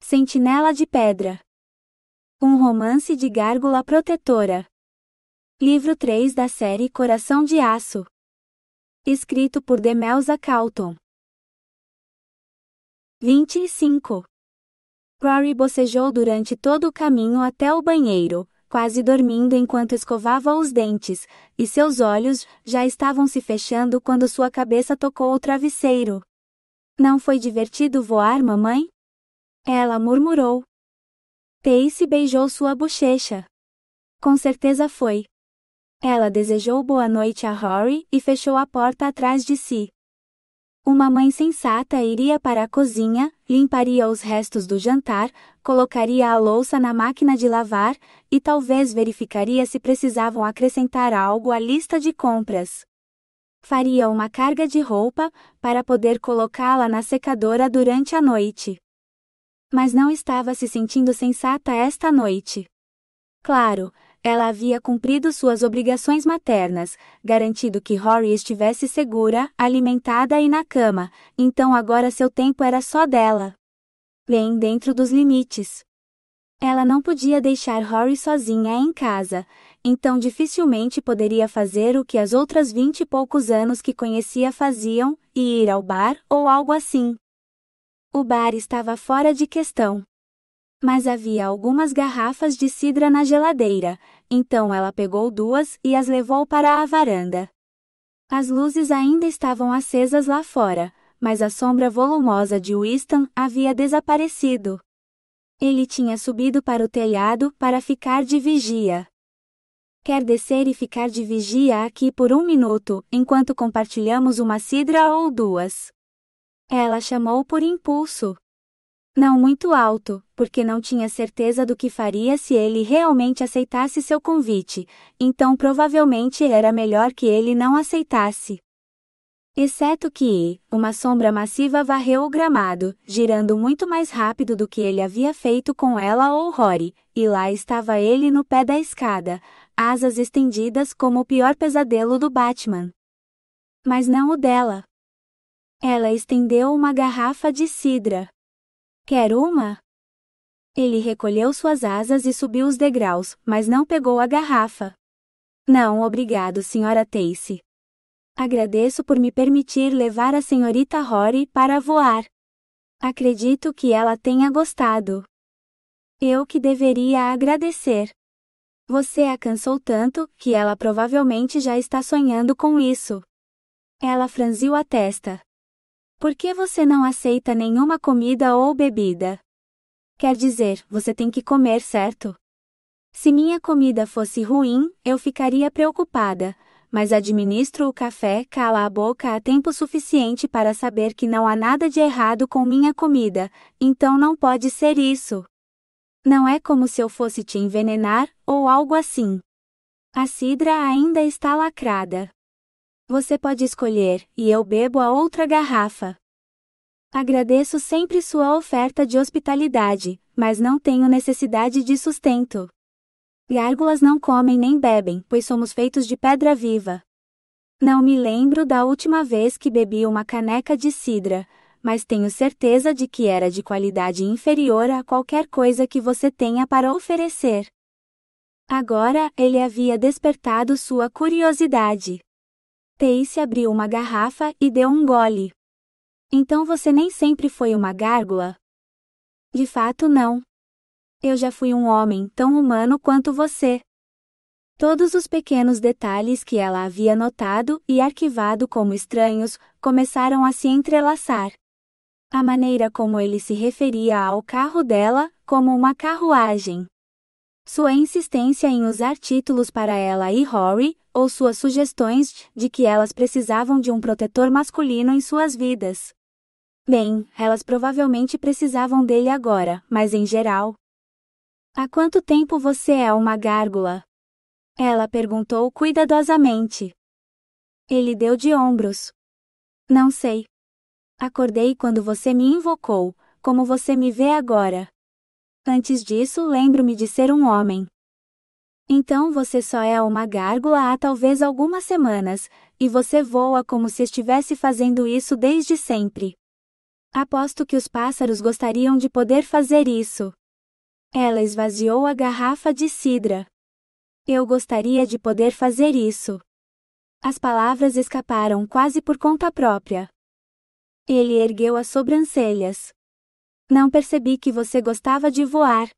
Sentinela de Pedra. Um romance de gárgula protetora. Livro 3 da série Coração de Aço. Escrito por Demelza Calton. 25. Rory bocejou durante todo o caminho até o banheiro, quase dormindo enquanto escovava os dentes, e seus olhos já estavam se fechando quando sua cabeça tocou o travesseiro. Não foi divertido voar, mamãe? Ela murmurou. Tacy beijou sua bochecha. Com certeza foi. Ela desejou boa noite a Rory e fechou a porta atrás de si. Uma mãe sensata iria para a cozinha, limparia os restos do jantar, colocaria a louça na máquina de lavar, e talvez verificaria se precisavam acrescentar algo à lista de compras. Faria uma carga de roupa, para poder colocá-la na secadora durante a noite. Mas não estava se sentindo sensata esta noite. Claro, ela havia cumprido suas obrigações maternas, garantido que Rory estivesse segura, alimentada e na cama, então agora seu tempo era só dela. Bem dentro dos limites. Ela não podia deixar Rory sozinha em casa, então dificilmente poderia fazer o que as outras 20 e poucos anos que conhecia faziam, e ir ao bar ou algo assim. O bar estava fora de questão. Mas havia algumas garrafas de cidra na geladeira, então ela pegou 2 e as levou para a varanda. As luzes ainda estavam acesas lá fora, mas a sombra volumosa de Winston havia desaparecido. Ele tinha subido para o telhado para ficar de vigia. Quer descer e ficar de vigia aqui por 1 minuto, enquanto compartilhamos uma cidra ou 2? Ela chamou por impulso. Não muito alto, porque não tinha certeza do que faria se ele realmente aceitasse seu convite, então provavelmente era melhor que ele não aceitasse. Exceto que, uma sombra massiva varreu o gramado, girando muito mais rápido do que ele havia feito com ela ou Rory, e lá estava ele no pé da escada, asas estendidas como o pior pesadelo do Batman. Mas não o dela. Ela estendeu uma garrafa de cidra. Quer uma? Ele recolheu suas asas e subiu os degraus, mas não pegou a garrafa. Não, obrigado, Sra. Tacy. Agradeço por me permitir levar a senhorita Rory para voar. Acredito que ela tenha gostado. Eu que deveria agradecer. Você a cansou tanto que ela provavelmente já está sonhando com isso. Ela franziu a testa. Por que você não aceita nenhuma comida ou bebida? Quer dizer, você tem que comer, certo? Se minha comida fosse ruim, eu ficaria preocupada, mas administro o café cala a boca há tempo suficiente para saber que não há nada de errado com minha comida, então não pode ser isso. Não é como se eu fosse te envenenar, ou algo assim. A cidra ainda está lacrada. Você pode escolher, e eu bebo a outra garrafa. Agradeço sempre sua oferta de hospitalidade, mas não tenho necessidade de sustento. Gárgulas não comem nem bebem, pois somos feitos de pedra viva. Não me lembro da última vez que bebi uma caneca de cidra, mas tenho certeza de que era de qualidade inferior a qualquer coisa que você tenha para oferecer. Agora, ele havia despertado sua curiosidade. Tacy abriu uma garrafa e deu um gole. Então você nem sempre foi uma gárgula? De fato não. Eu já fui um homem tão humano quanto você. Todos os pequenos detalhes que ela havia notado e arquivado como estranhos, começaram a se entrelaçar. A maneira como ele se referia ao carro dela, como uma carruagem. Sua insistência em usar títulos para ela e Rory, ou suas sugestões de que elas precisavam de um protetor masculino em suas vidas. Bem, elas provavelmente precisavam dele agora, mas em geral. Há quanto tempo você é uma gárgula? Ela perguntou cuidadosamente. Ele deu de ombros. Não sei. Acordei quando você me invocou, como você me vê agora. Antes disso, lembro-me de ser um homem. Então você só é uma gárgula há talvez algumas semanas, e você voa como se estivesse fazendo isso desde sempre. Aposto que os pássaros gostariam de poder fazer isso. Ela esvaziou a garrafa de cidra. Eu gostaria de poder fazer isso. As palavras escaparam quase por conta própria. Ele ergueu as sobrancelhas. Não percebi que você gostava de voar.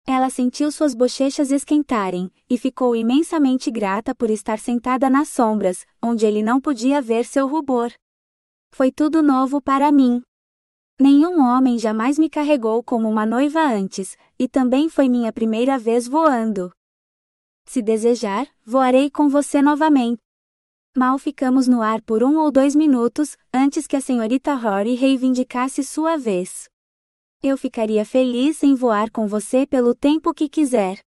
Ela sentiu suas bochechas esquentarem, e ficou imensamente grata por estar sentada nas sombras, onde ele não podia ver seu rubor. Foi tudo novo para mim. Nenhum homem jamais me carregou como uma noiva antes, e também foi minha primeira vez voando. Se desejar, voarei com você novamente. Mal ficamos no ar por 1 ou 2 minutos, antes que a senhorita Rory reivindicasse sua vez. Eu ficaria feliz em voar com você pelo tempo que quiser.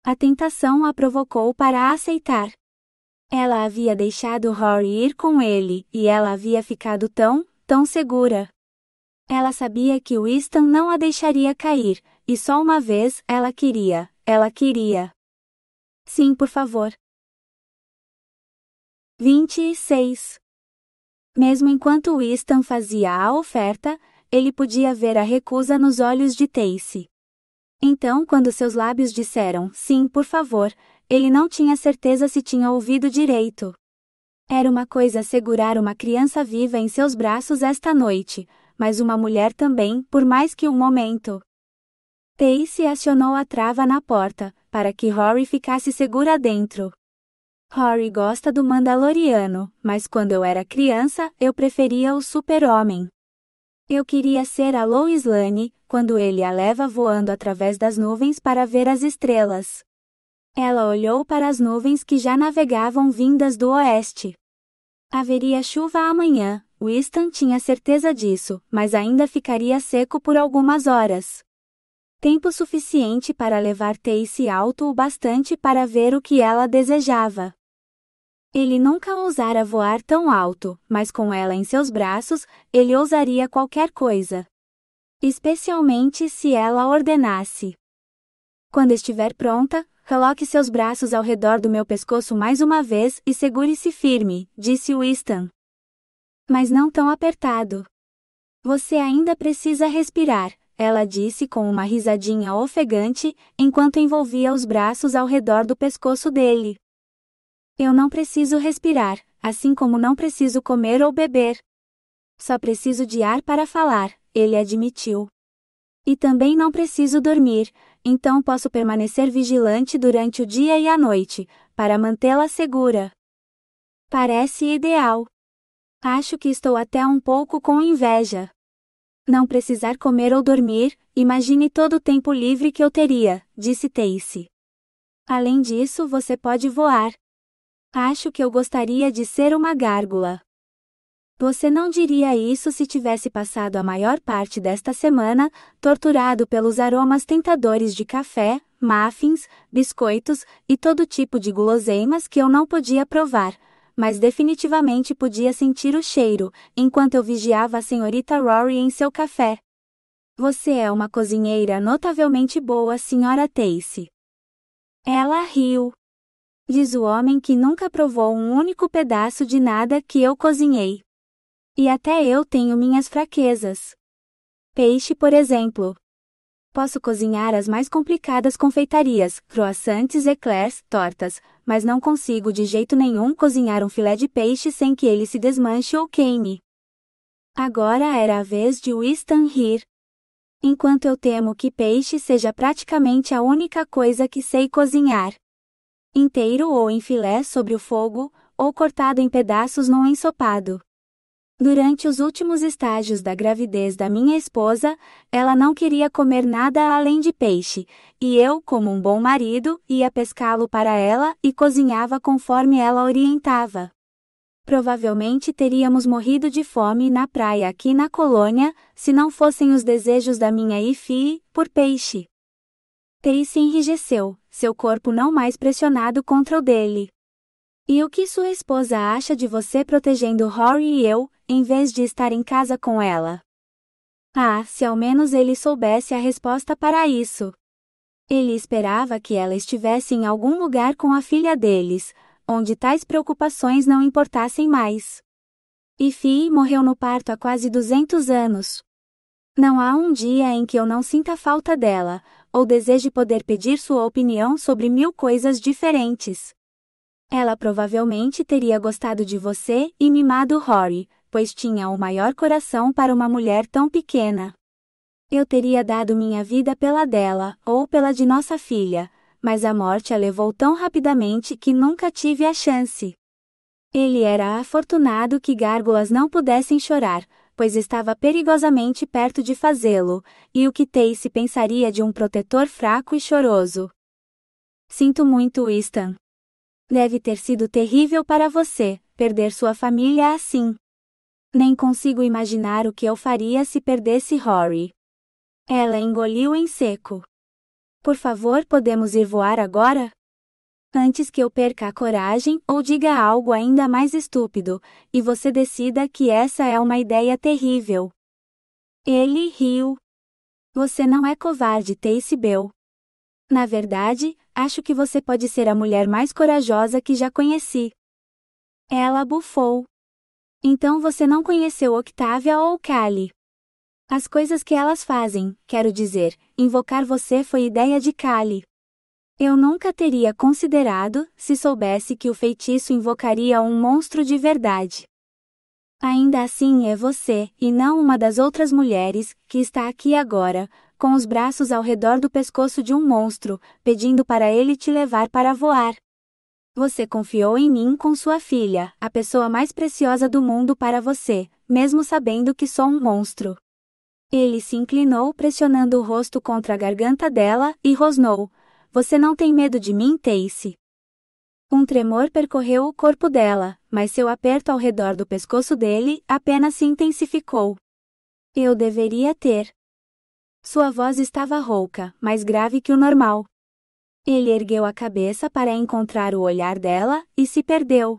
A tentação a provocou para aceitar. Ela havia deixado Rory ir com ele, e ela havia ficado tão segura. Ela sabia que Winston não a deixaria cair, e só uma vez ela queria. Sim, por favor. 26. Mesmo enquanto Winston fazia a oferta, ele podia ver a recusa nos olhos de Tacy. Então, quando seus lábios disseram sim, por favor, ele não tinha certeza se tinha ouvido direito. Era uma coisa segurar uma criança viva em seus braços esta noite, mas uma mulher também, por mais que um momento. Tacy acionou a trava na porta, para que Rory ficasse segura dentro. Rory gosta do Mandaloriano, mas quando eu era criança, eu preferia o Super-Homem. Eu queria ser a Lois Lane, quando ele a leva voando através das nuvens para ver as estrelas. Ela olhou para as nuvens que já navegavam vindas do oeste. Haveria chuva amanhã, Winston tinha certeza disso, mas ainda ficaria seco por algumas horas. Tempo suficiente para levar Tacy alto o bastante para ver o que ela desejava. Ele nunca ousara voar tão alto, mas com ela em seus braços, ele ousaria qualquer coisa. Especialmente se ela ordenasse. Quando estiver pronta, coloque seus braços ao redor do meu pescoço mais uma vez e segure-se firme, disse Winston. Mas não tão apertado. Você ainda precisa respirar, ela disse com uma risadinha ofegante, enquanto envolvia os braços ao redor do pescoço dele. Eu não preciso respirar, assim como não preciso comer ou beber. Só preciso de ar para falar, ele admitiu. E também não preciso dormir, então posso permanecer vigilante durante o dia e a noite, para mantê-la segura. Parece ideal. Acho que estou até um pouco com inveja. Não precisar comer ou dormir, imagine todo o tempo livre que eu teria, disse Tacy. Além disso, você pode voar. Acho que eu gostaria de ser uma gárgula. Você não diria isso se tivesse passado a maior parte desta semana, torturado pelos aromas tentadores de café, muffins, biscoitos, e todo tipo de guloseimas que eu não podia provar, mas definitivamente podia sentir o cheiro, enquanto eu vigiava a senhorita Rory em seu café. Você é uma cozinheira notavelmente boa, Sra. Tacy. Ela riu. Diz o homem que nunca provou um único pedaço de nada que eu cozinhei. E até eu tenho minhas fraquezas. Peixe, por exemplo. Posso cozinhar as mais complicadas confeitarias, croissantes, eclairs, tortas, mas não consigo de jeito nenhum cozinhar um filé de peixe sem que ele se desmanche ou queime. Agora era a vez de Winston rir. Enquanto eu temo que peixe seja praticamente a única coisa que sei cozinhar. Inteiro ou em filé sobre o fogo, ou cortado em pedaços num ensopado. Durante os últimos estágios da gravidez da minha esposa, ela não queria comer nada além de peixe, e eu, como um bom marido, ia pescá-lo para ela e cozinhava conforme ela orientava. Provavelmente teríamos morrido de fome na praia aqui na colônia, se não fossem os desejos da minha Ify por peixe. Tacy enrijeceu, seu corpo não mais pressionado contra o dele. E o que sua esposa acha de você protegendo Rory e eu, em vez de estar em casa com ela? Ah, se ao menos ele soubesse a resposta para isso. Ele esperava que ela estivesse em algum lugar com a filha deles, onde tais preocupações não importassem mais. E Fi morreu no parto há quase 200 anos. Não há um dia em que eu não sinta falta dela, ou deseje poder pedir sua opinião sobre 1000 coisas diferentes. Ela provavelmente teria gostado de você e mimado Rory, pois tinha o maior coração para uma mulher tão pequena. Eu teria dado minha vida pela dela, ou pela de nossa filha, mas a morte a levou tão rapidamente que nunca tive a chance. Ele era afortunado que gárgulas não pudessem chorar, pois estava perigosamente perto de fazê-lo, e o que Tacy pensaria de um protetor fraco e choroso. Sinto muito, Winston. Deve ter sido terrível para você, perder sua família assim. Nem consigo imaginar o que eu faria se perdesse Rory. Ela engoliu em seco. Por favor, podemos ir voar agora? Antes que eu perca a coragem ou diga algo ainda mais estúpido, e você decida que essa é uma ideia terrível. Ele riu. Você não é covarde, Tacy Bell. Na verdade, acho que você pode ser a mulher mais corajosa que já conheci. Ela bufou. Então você não conheceu Octavia ou Callie. As coisas que elas fazem, quero dizer, invocar você foi ideia de Callie. Eu nunca teria considerado, se soubesse que o feitiço invocaria um monstro de verdade. Ainda assim é você, e não uma das outras mulheres, que está aqui agora, com os braços ao redor do pescoço de um monstro, pedindo para ele te levar para voar. Você confiou em mim com sua filha, a pessoa mais preciosa do mundo para você, mesmo sabendo que sou um monstro. Ele se inclinou pressionando o rosto contra a garganta dela, e rosnou. Você não tem medo de mim, Tacy? Um tremor percorreu o corpo dela, mas seu aperto ao redor do pescoço dele apenas se intensificou. Eu deveria ter. Sua voz estava rouca, mais grave que o normal. Ele ergueu a cabeça para encontrar o olhar dela, e se perdeu.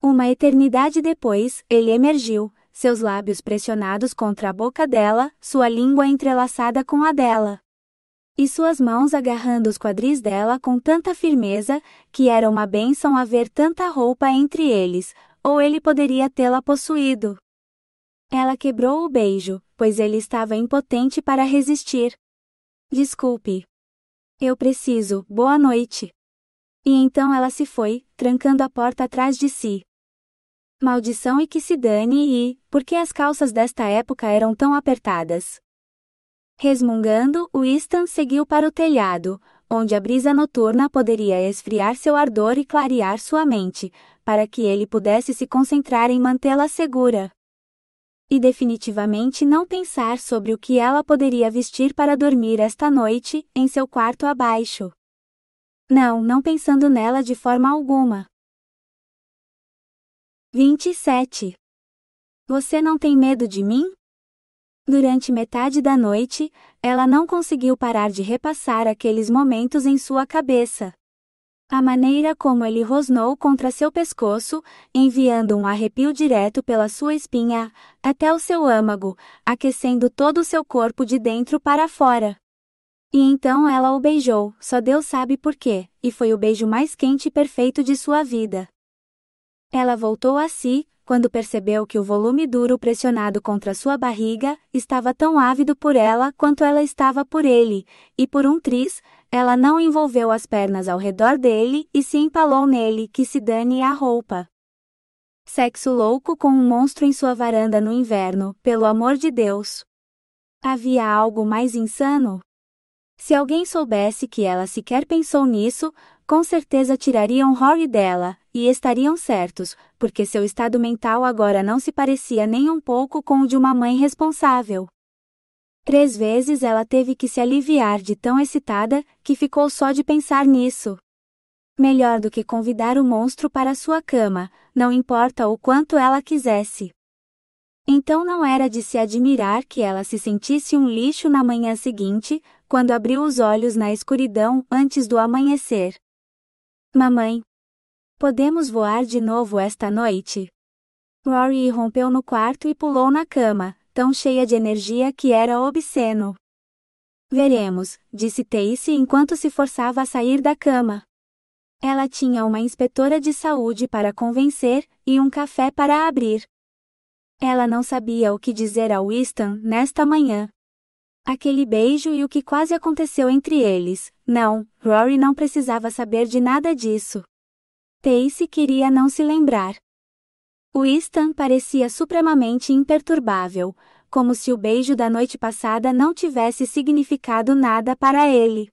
Uma eternidade depois, ele emergiu, seus lábios pressionados contra a boca dela, sua língua entrelaçada com a dela. E suas mãos agarrando os quadris dela com tanta firmeza, que era uma bênção haver tanta roupa entre eles, ou ele poderia tê-la possuído. Ela quebrou o beijo, pois ele estava impotente para resistir. Desculpe. Eu preciso, boa noite. E então ela se foi, trancando a porta atrás de si. Maldição e que se dane e, por que as calças desta época eram tão apertadas? Resmungando, Winston seguiu para o telhado, onde a brisa noturna poderia esfriar seu ardor e clarear sua mente, para que ele pudesse se concentrar em mantê-la segura. E definitivamente não pensar sobre o que ela poderia vestir para dormir esta noite, em seu quarto abaixo. Não pensando nela de forma alguma. 27. Você não tem medo de mim? Durante metade da noite, ela não conseguiu parar de repassar aqueles momentos em sua cabeça. A maneira como ele rosnou contra seu pescoço, enviando um arrepio direto pela sua espinha, até o seu âmago, aquecendo todo o seu corpo de dentro para fora. E então ela o beijou, só Deus sabe por quê, e foi o beijo mais quente e perfeito de sua vida. Ela voltou a si, quando percebeu que o volume duro pressionado contra sua barriga estava tão ávido por ela quanto ela estava por ele, e por um triz, ela não envolveu as pernas ao redor dele e se empalou nele, que se dane a roupa. Sexo louco com um monstro em sua varanda no inverno, pelo amor de Deus. Havia algo mais insano? Se alguém soubesse que ela sequer pensou nisso, com certeza tirariam Rory dela, e estariam certos, porque seu estado mental agora não se parecia nem um pouco com o de uma mãe responsável. 3 vezes ela teve que se aliviar de tão excitada, que ficou só de pensar nisso. Melhor do que convidar o monstro para sua cama, não importa o quanto ela quisesse. Então não era de se admirar que ela se sentisse um lixo na manhã seguinte, quando abriu os olhos na escuridão antes do amanhecer. Mamãe, podemos voar de novo esta noite? Rory irrompeu no quarto e pulou na cama, tão cheia de energia que era obsceno. Veremos, disse Tacy enquanto se forçava a sair da cama. Ela tinha uma inspetora de saúde para convencer, e um café para abrir. Ela não sabia o que dizer a Winston nesta manhã. Aquele beijo e o que quase aconteceu entre eles. Não, Rory não precisava saber de nada disso. Tacy queria não se lembrar. Winston parecia supremamente imperturbável, como se o beijo da noite passada não tivesse significado nada para ele.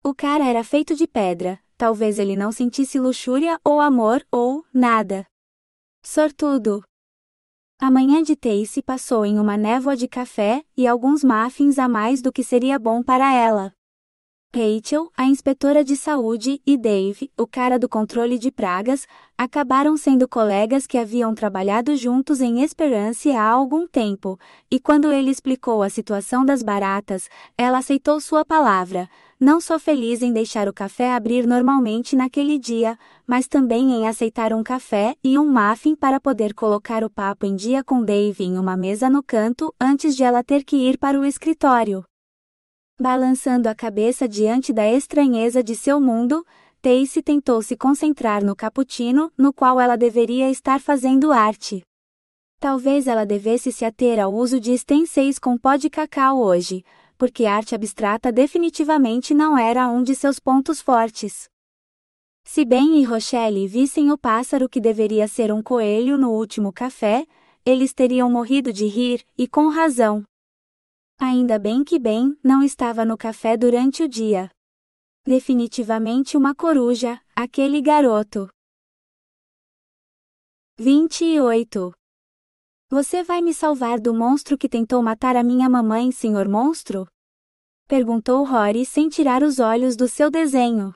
O cara era feito de pedra, talvez ele não sentisse luxúria ou amor ou nada. Sortudo. A manhã de Tacy passou em uma névoa de café e alguns muffins a mais do que seria bom para ela. Rachel, a inspetora de saúde, e Dave, o cara do controle de pragas, acabaram sendo colegas que haviam trabalhado juntos em Esperance há algum tempo, e quando ele explicou a situação das baratas, ela aceitou sua palavra, não só feliz em deixar o café abrir normalmente naquele dia, mas também em aceitar um café e um muffin para poder colocar o papo em dia com Dave em uma mesa no canto antes de ela ter que ir para o escritório. Balançando a cabeça diante da estranheza de seu mundo, Tacy tentou se concentrar no cappuccino, no qual ela deveria estar fazendo arte. Talvez ela devesse se ater ao uso de stencils com pó de cacau hoje, porque arte abstrata definitivamente não era um de seus pontos fortes. Se Ben e Rochelle vissem o pássaro que deveria ser um coelho no último café, eles teriam morrido de rir, e com razão. Ainda bem que Ben não estava no café durante o dia. Definitivamente uma coruja, aquele garoto. 28. Você vai me salvar do monstro que tentou matar a minha mamãe, senhor monstro? Perguntou Rory sem tirar os olhos do seu desenho.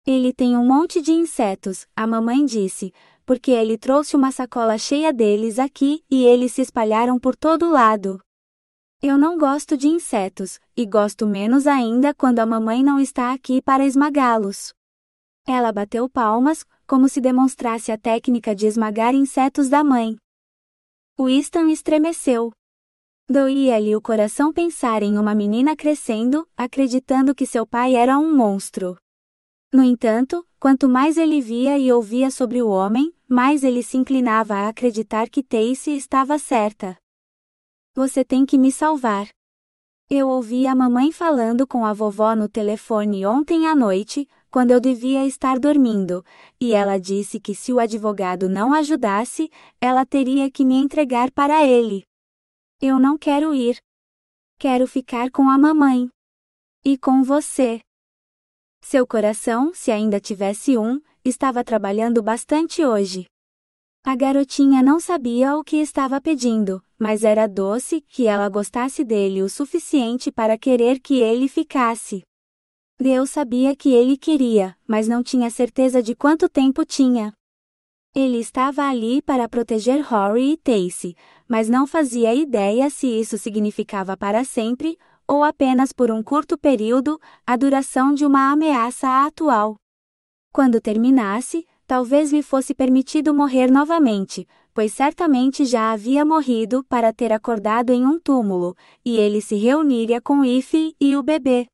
Ele tem um monte de insetos, a mamãe disse, porque ele trouxe uma sacola cheia deles aqui e eles se espalharam por todo lado. Eu não gosto de insetos, e gosto menos ainda quando a mamãe não está aqui para esmagá-los. Ela bateu palmas, como se demonstrasse a técnica de esmagar insetos da mãe. Winston estremeceu. Doía-lhe o coração pensar em uma menina crescendo, acreditando que seu pai era um monstro. No entanto, quanto mais ele via e ouvia sobre o homem, mais ele se inclinava a acreditar que Tacy estava certa. Você tem que me salvar. Eu ouvi a mamãe falando com a vovó no telefone ontem à noite, quando eu devia estar dormindo, e ela disse que se o advogado não ajudasse, ela teria que me entregar para ele. Eu não quero ir. Quero ficar com a mamãe. E com você. Seu coração, se ainda tivesse um, estava trabalhando bastante hoje. A garotinha não sabia o que estava pedindo, mas era doce que ela gostasse dele o suficiente para querer que ele ficasse. Deus sabia que ele queria, mas não tinha certeza de quanto tempo tinha. Ele estava ali para proteger Rory e Tacy, mas não fazia ideia se isso significava para sempre, ou apenas por um curto período, a duração de uma ameaça atual. Quando terminasse, talvez lhe fosse permitido morrer novamente, pois certamente já havia morrido para ter acordado em um túmulo, e ele se reuniria com Ify e o bebê.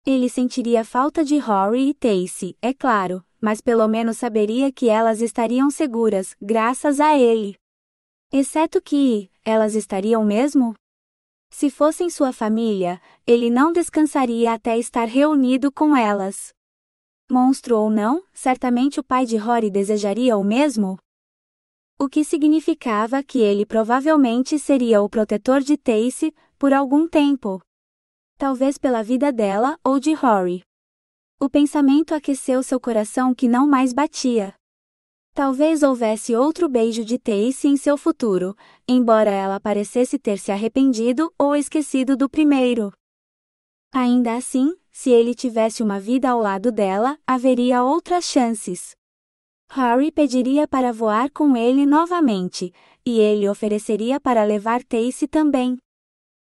Ele sentiria falta de Rory e Tacy, é claro, mas pelo menos saberia que elas estariam seguras, graças a ele. Exceto que, elas estariam mesmo? Se fossem sua família, ele não descansaria até estar reunido com elas. Monstro ou não, certamente o pai de Rory desejaria o mesmo? O que significava que ele provavelmente seria o protetor de Tacy, por algum tempo. Talvez pela vida dela ou de Rory. O pensamento aqueceu seu coração que não mais batia. Talvez houvesse outro beijo de Tacy em seu futuro, embora ela parecesse ter se arrependido ou esquecido do primeiro. Ainda assim, se ele tivesse uma vida ao lado dela, haveria outras chances. Rory pediria para voar com ele novamente, e ele ofereceria para levar Tacy também.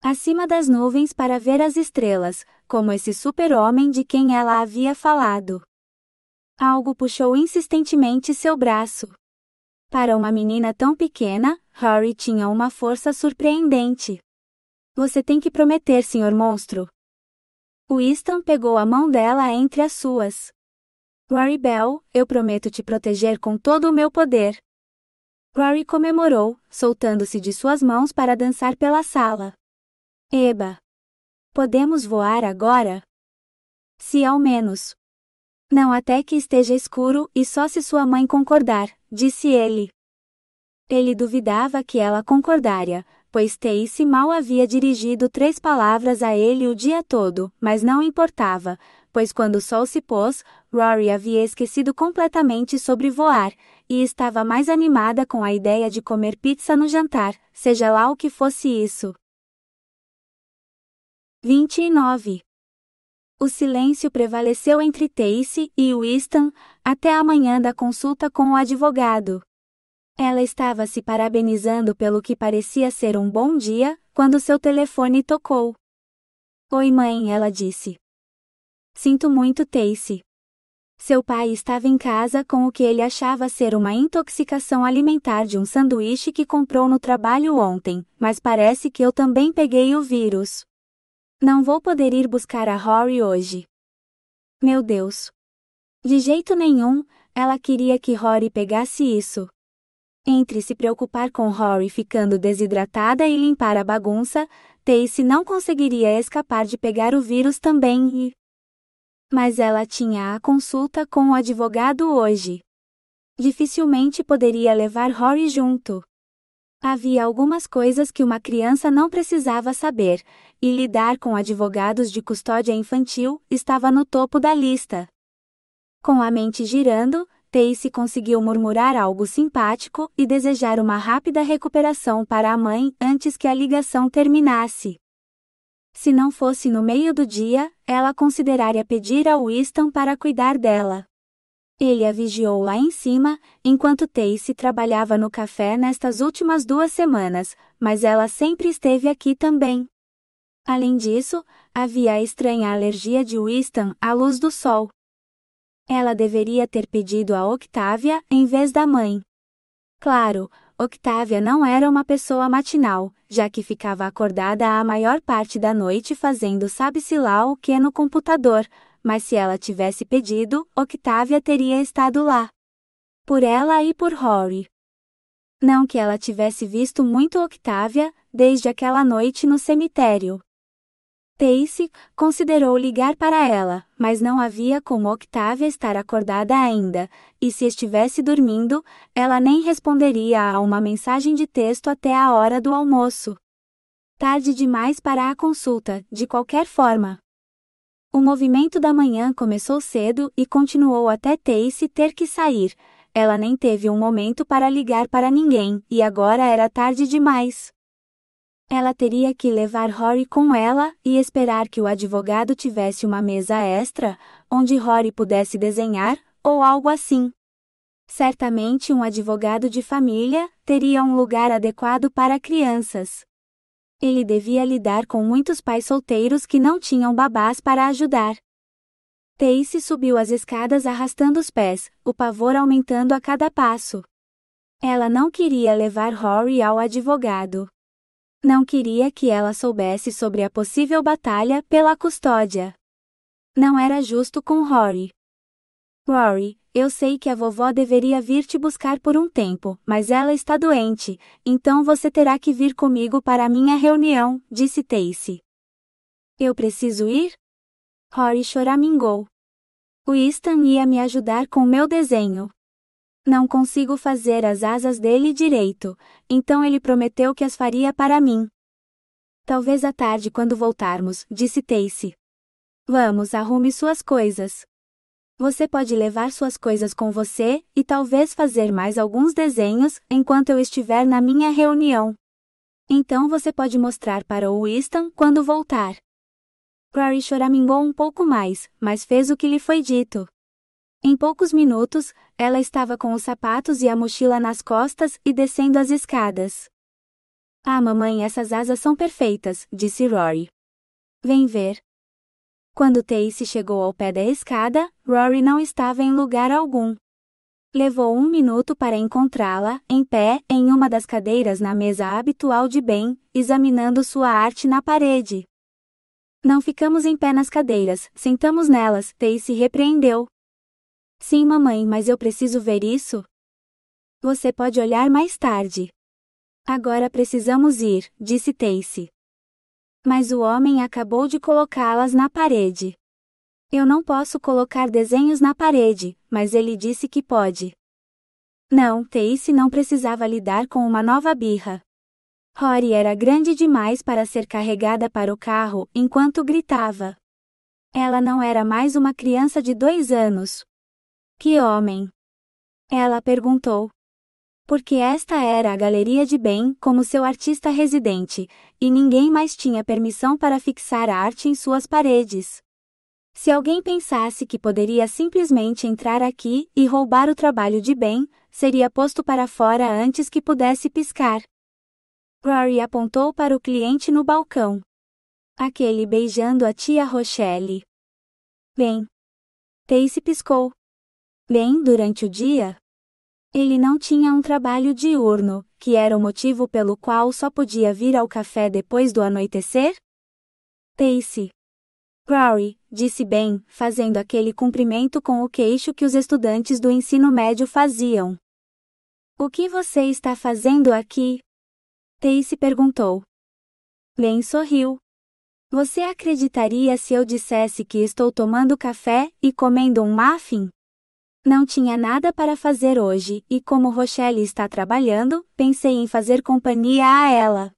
Acima das nuvens para ver as estrelas, como esse super-homem de quem ela havia falado. Algo puxou insistentemente seu braço. Para uma menina tão pequena, Rory tinha uma força surpreendente. Você tem que prometer, Sr. Monstro. Winston pegou a mão dela entre as suas. Rory Bell, eu prometo te proteger com todo o meu poder. Rory comemorou, soltando-se de suas mãos para dançar pela sala. Eba! Podemos voar agora? Se ao menos. Não até que esteja escuro e só se sua mãe concordar, disse ele. Ele duvidava que ela concordaria, pois Tacy mal havia dirigido 3 palavras a ele o dia todo, mas não importava, pois quando o sol se pôs, Rory havia esquecido completamente sobre voar, e estava mais animada com a ideia de comer pizza no jantar, seja lá o que fosse isso. 29. O silêncio prevaleceu entre Tacy e Winston, até a manhã da consulta com o advogado. Ela estava se parabenizando pelo que parecia ser um bom dia, quando seu telefone tocou. Oi mãe, ela disse. Sinto muito, Tacy. Seu pai estava em casa com o que ele achava ser uma intoxicação alimentar de um sanduíche que comprou no trabalho ontem, mas parece que eu também peguei o vírus. Não vou poder ir buscar a Rory hoje. Meu Deus. De jeito nenhum, ela queria que Rory pegasse isso. Entre se preocupar com Rory ficando desidratada e limpar a bagunça, Tacy não conseguiria escapar de pegar o vírus também e... Mas ela tinha a consulta com o advogado hoje. Dificilmente poderia levar Rory junto. Havia algumas coisas que uma criança não precisava saber, e lidar com advogados de custódia infantil estava no topo da lista. Com a mente girando, Tacy conseguiu murmurar algo simpático e desejar uma rápida recuperação para a mãe antes que a ligação terminasse. Se não fosse no meio do dia, ela consideraria pedir a Winston para cuidar dela. Ele a vigiou lá em cima, enquanto Tacy trabalhava no café nestas últimas 2 semanas, mas ela sempre esteve aqui também. Além disso, havia a estranha alergia de Winston à luz do sol. Ela deveria ter pedido a Octavia em vez da mãe. Claro, Octavia não era uma pessoa matinal, já que ficava acordada a maior parte da noite fazendo sabe-se lá o que no computador, mas se ela tivesse pedido, Octavia teria estado lá. Por ela e por Rory. Não que ela tivesse visto muito Octavia, desde aquela noite no cemitério. Tacy considerou ligar para ela, mas não havia como Octavia estar acordada ainda, e se estivesse dormindo, ela nem responderia a uma mensagem de texto até a hora do almoço. Tarde demais para a consulta, de qualquer forma. O movimento da manhã começou cedo e continuou até Tacy ter que sair. Ela nem teve um momento para ligar para ninguém, e agora era tarde demais. Ela teria que levar Rory com ela e esperar que o advogado tivesse uma mesa extra, onde Rory pudesse desenhar, ou algo assim. Certamente um advogado de família teria um lugar adequado para crianças. Ele devia lidar com muitos pais solteiros que não tinham babás para ajudar. Tacy subiu as escadas arrastando os pés, o pavor aumentando a cada passo. Ela não queria levar Rory ao advogado. Não queria que ela soubesse sobre a possível batalha pela custódia. Não era justo com Rory. Rory, eu sei que a vovó deveria vir te buscar por um tempo, mas ela está doente, então você terá que vir comigo para a minha reunião, disse Tacy. Eu preciso ir? Rory choramingou. Winston ia me ajudar com meu desenho. Não consigo fazer as asas dele direito, então ele prometeu que as faria para mim. Talvez à tarde quando voltarmos, disse Tacy. Vamos, arrume suas coisas. Você pode levar suas coisas com você, e talvez fazer mais alguns desenhos, enquanto eu estiver na minha reunião. Então você pode mostrar para o Winston quando voltar. Rory choramingou um pouco mais, mas fez o que lhe foi dito. Em poucos minutos, ela estava com os sapatos e a mochila nas costas e descendo as escadas. Ah, mamãe, essas asas são perfeitas, disse Rory. Vem ver. Quando Tacy chegou ao pé da escada, Rory não estava em lugar algum. Levou 1 minuto para encontrá-la, em pé, em uma das cadeiras na mesa habitual de Ben, examinando sua arte na parede. Não ficamos em pé nas cadeiras, sentamos nelas, Tacy repreendeu. Sim, mamãe, mas eu preciso ver isso. Você pode olhar mais tarde. Agora precisamos ir, disse Tacy. Mas o homem acabou de colocá-las na parede. Eu não posso colocar desenhos na parede, mas ele disse que pode. Não, Tacy não precisava lidar com uma nova birra. Rory era grande demais para ser carregada para o carro, enquanto gritava. Ela não era mais uma criança de 2 anos. Que homem? Ela perguntou. Porque esta era a galeria de Ben como seu artista residente, e ninguém mais tinha permissão para fixar arte em suas paredes. Se alguém pensasse que poderia simplesmente entrar aqui e roubar o trabalho de Ben, seria posto para fora antes que pudesse piscar. Rory apontou para o cliente no balcão. Aquele beijando a tia Rochelle. Ben. Tacy piscou. Ben, durante o dia? Ele não tinha um trabalho diurno, que era o motivo pelo qual só podia vir ao café depois do anoitecer? Tacy. Rory, disse Ben, fazendo aquele cumprimento com o queixo que os estudantes do ensino médio faziam. O que você está fazendo aqui? Tacy perguntou. Ben sorriu. Você acreditaria se eu dissesse que estou tomando café e comendo um muffin? Não tinha nada para fazer hoje, e como Rochelle está trabalhando, pensei em fazer companhia a ela.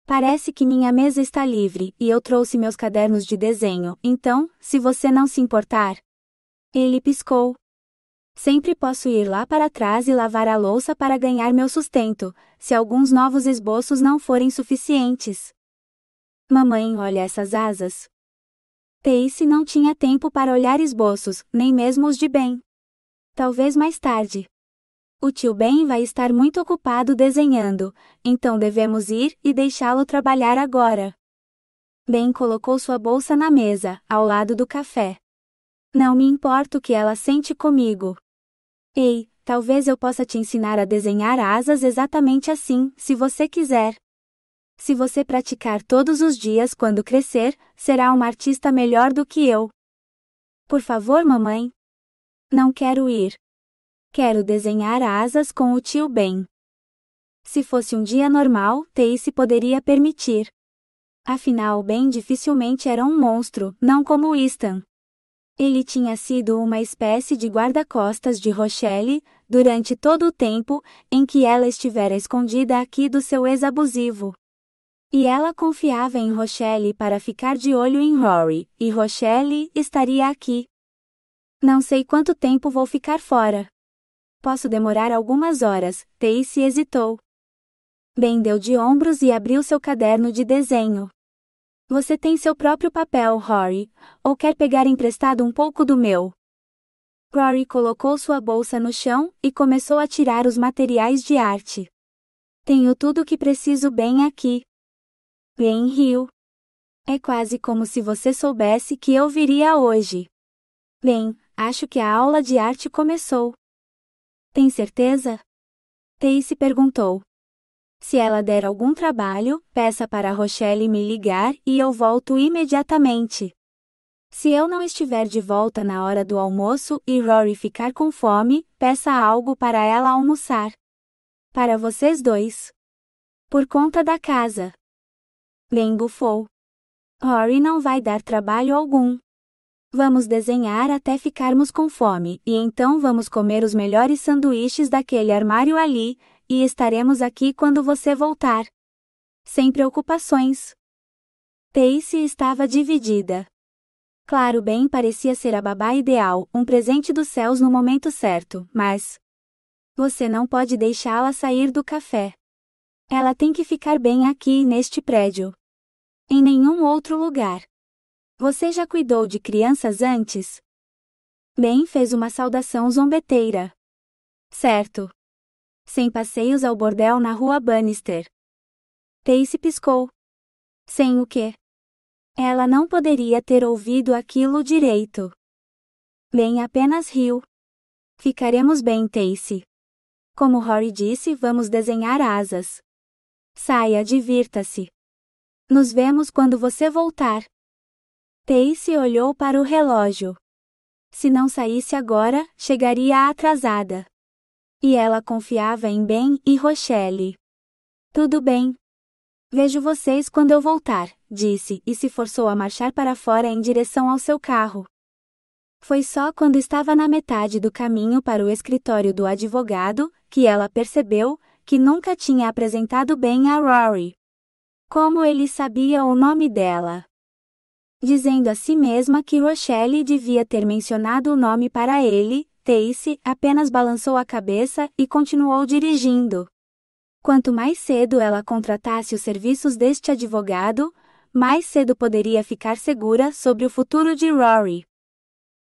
Parece que minha mesa está livre, e eu trouxe meus cadernos de desenho, então, se você não se importar. Ele piscou. Sempre posso ir lá para trás e lavar a louça para ganhar meu sustento, se alguns novos esboços não forem suficientes. Mamãe, olha essas asas. Tacy não tinha tempo para olhar esboços, nem mesmo os de Ben. Talvez mais tarde. O tio Ben vai estar muito ocupado desenhando, então devemos ir e deixá-lo trabalhar agora. Ben colocou sua bolsa na mesa, ao lado do café. Não me importa o que ela sente comigo. Ei, talvez eu possa te ensinar a desenhar asas exatamente assim, se você quiser. Se você praticar todos os dias quando crescer, será uma artista melhor do que eu. Por favor, mamãe. Não quero ir. Quero desenhar asas com o tio Ben. Se fosse um dia normal, Tacy poderia permitir. Afinal, Ben dificilmente era um monstro, não como Stan. Ele tinha sido uma espécie de guarda-costas de Rochelle, durante todo o tempo em que ela estivera escondida aqui do seu ex-abusivo. E ela confiava em Rochelle para ficar de olho em Rory, e Rochelle estaria aqui. Não sei quanto tempo vou ficar fora. Posso demorar algumas horas, Tacy hesitou. Ben deu de ombros e abriu seu caderno de desenho. Você tem seu próprio papel, Rory, ou quer pegar emprestado um pouco do meu? Rory colocou sua bolsa no chão e começou a tirar os materiais de arte. Tenho tudo o que preciso bem aqui. Ben riu. É quase como se você soubesse que eu viria hoje. Bem, acho que a aula de arte começou. Tem certeza? Tacy perguntou. Se ela der algum trabalho, peça para a Rochelle me ligar e eu volto imediatamente. Se eu não estiver de volta na hora do almoço e Rory ficar com fome, peça algo para ela almoçar. Para vocês dois. Por conta da casa. Ben bufou. Rory não vai dar trabalho algum. Vamos desenhar até ficarmos com fome, e então vamos comer os melhores sanduíches daquele armário ali, e estaremos aqui quando você voltar. Sem preocupações. Tacy estava dividida. Claro, Ben parecia ser a babá ideal, um presente dos céus no momento certo, mas... Você não pode deixá-la sair do café. Ela tem que ficar bem aqui, neste prédio. Em nenhum outro lugar. Você já cuidou de crianças antes? Ben fez uma saudação zombeteira. Certo. Sem passeios ao bordel na rua Bannister. Tacy piscou. Sem o quê? Ela não poderia ter ouvido aquilo direito. Ben apenas riu. Ficaremos bem, Tacy. Como Rory disse, vamos desenhar asas. Saia, divirta-se. Nos vemos quando você voltar. Tacy olhou para o relógio. Se não saísse agora, chegaria atrasada. E ela confiava em Ben e Rochelle. Tudo bem. Vejo vocês quando eu voltar, disse, e se forçou a marchar para fora em direção ao seu carro. Foi só quando estava na metade do caminho para o escritório do advogado, que ela percebeu que nunca tinha apresentado Ben a Rory. Como ele sabia o nome dela? Dizendo a si mesma que Rochelle devia ter mencionado o nome para ele, Tacy apenas balançou a cabeça e continuou dirigindo. Quanto mais cedo ela contratasse os serviços deste advogado, mais cedo poderia ficar segura sobre o futuro de Rory.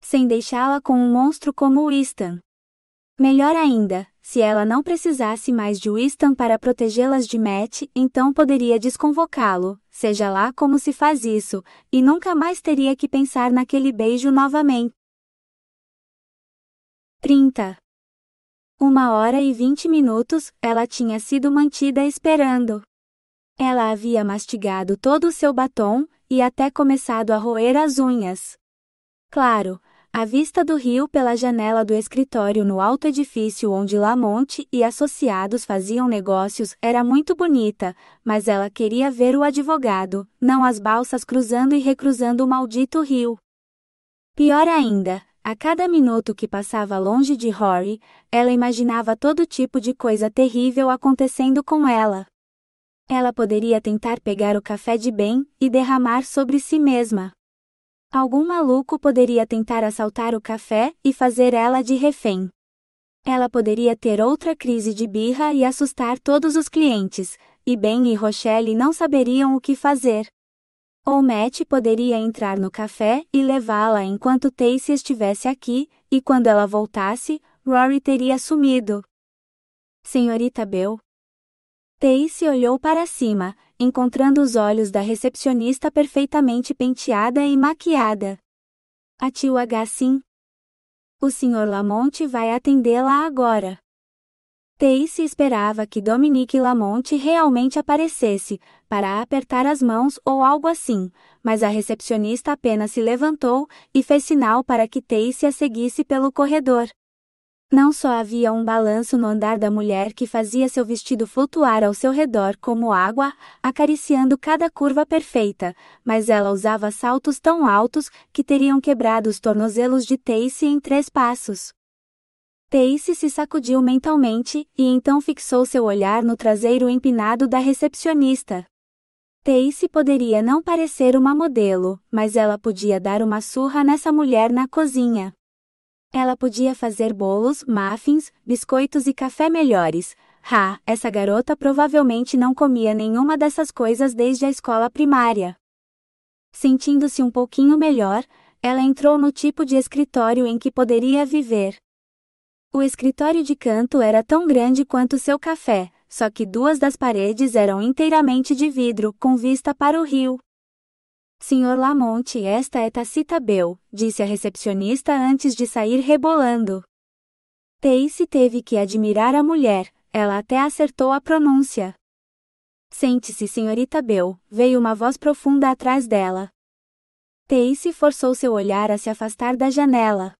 Sem deixá-la com um monstro como Winston. Melhor ainda, se ela não precisasse mais de Winston para protegê-las de Matt, então poderia desconvocá-lo, seja lá como se faz isso, e nunca mais teria que pensar naquele beijo novamente. 30. 1h20, ela tinha sido mantida esperando. Ela havia mastigado todo o seu batom, e até começado a roer as unhas. Claro, a vista do rio pela janela do escritório no alto edifício onde Lamont e associados faziam negócios era muito bonita, mas ela queria ver o advogado, não as balsas cruzando e recruzando o maldito rio. Pior ainda, a cada minuto que passava longe de Rory, ela imaginava todo tipo de coisa terrível acontecendo com ela. Ela poderia tentar pegar o café de Ben e derramar sobre si mesma. Algum maluco poderia tentar assaltar o café e fazer ela de refém. Ela poderia ter outra crise de birra e assustar todos os clientes, e Ben e Rochelle não saberiam o que fazer. Ou Matt poderia entrar no café e levá-la enquanto Tacy estivesse aqui, e quando ela voltasse, Rory teria sumido. Senhorita Bell. Tacy olhou para cima, encontrando os olhos da recepcionista perfeitamente penteada e maquiada. A tio H. Sim. O Sr. Lamont vai atendê-la agora. Tacy esperava que Dominique Lamont realmente aparecesse, para apertar as mãos ou algo assim, mas a recepcionista apenas se levantou e fez sinal para que Tacy a seguisse pelo corredor. Não só havia um balanço no andar da mulher que fazia seu vestido flutuar ao seu redor como água, acariciando cada curva perfeita, mas ela usava saltos tão altos que teriam quebrado os tornozelos de Tacy em 3 passos. Tacy se sacudiu mentalmente, e então fixou seu olhar no traseiro empinado da recepcionista. Tacy poderia não parecer uma modelo, mas ela podia dar uma surra nessa mulher na cozinha. Ela podia fazer bolos, muffins, biscoitos e café melhores. Essa garota provavelmente não comia nenhuma dessas coisas desde a escola primária. Sentindo-se um pouquinho melhor, ela entrou no tipo de escritório em que poderia viver. O escritório de canto era tão grande quanto seu café, só que 2 das paredes eram inteiramente de vidro, com vista para o rio. Sr. Lamont, esta é Tacita Bell, disse a recepcionista antes de sair rebolando. Tacy teve que admirar a mulher, ela até acertou a pronúncia. Sente-se, senhorita Bell, veio uma voz profunda atrás dela. Tacy forçou seu olhar a se afastar da janela.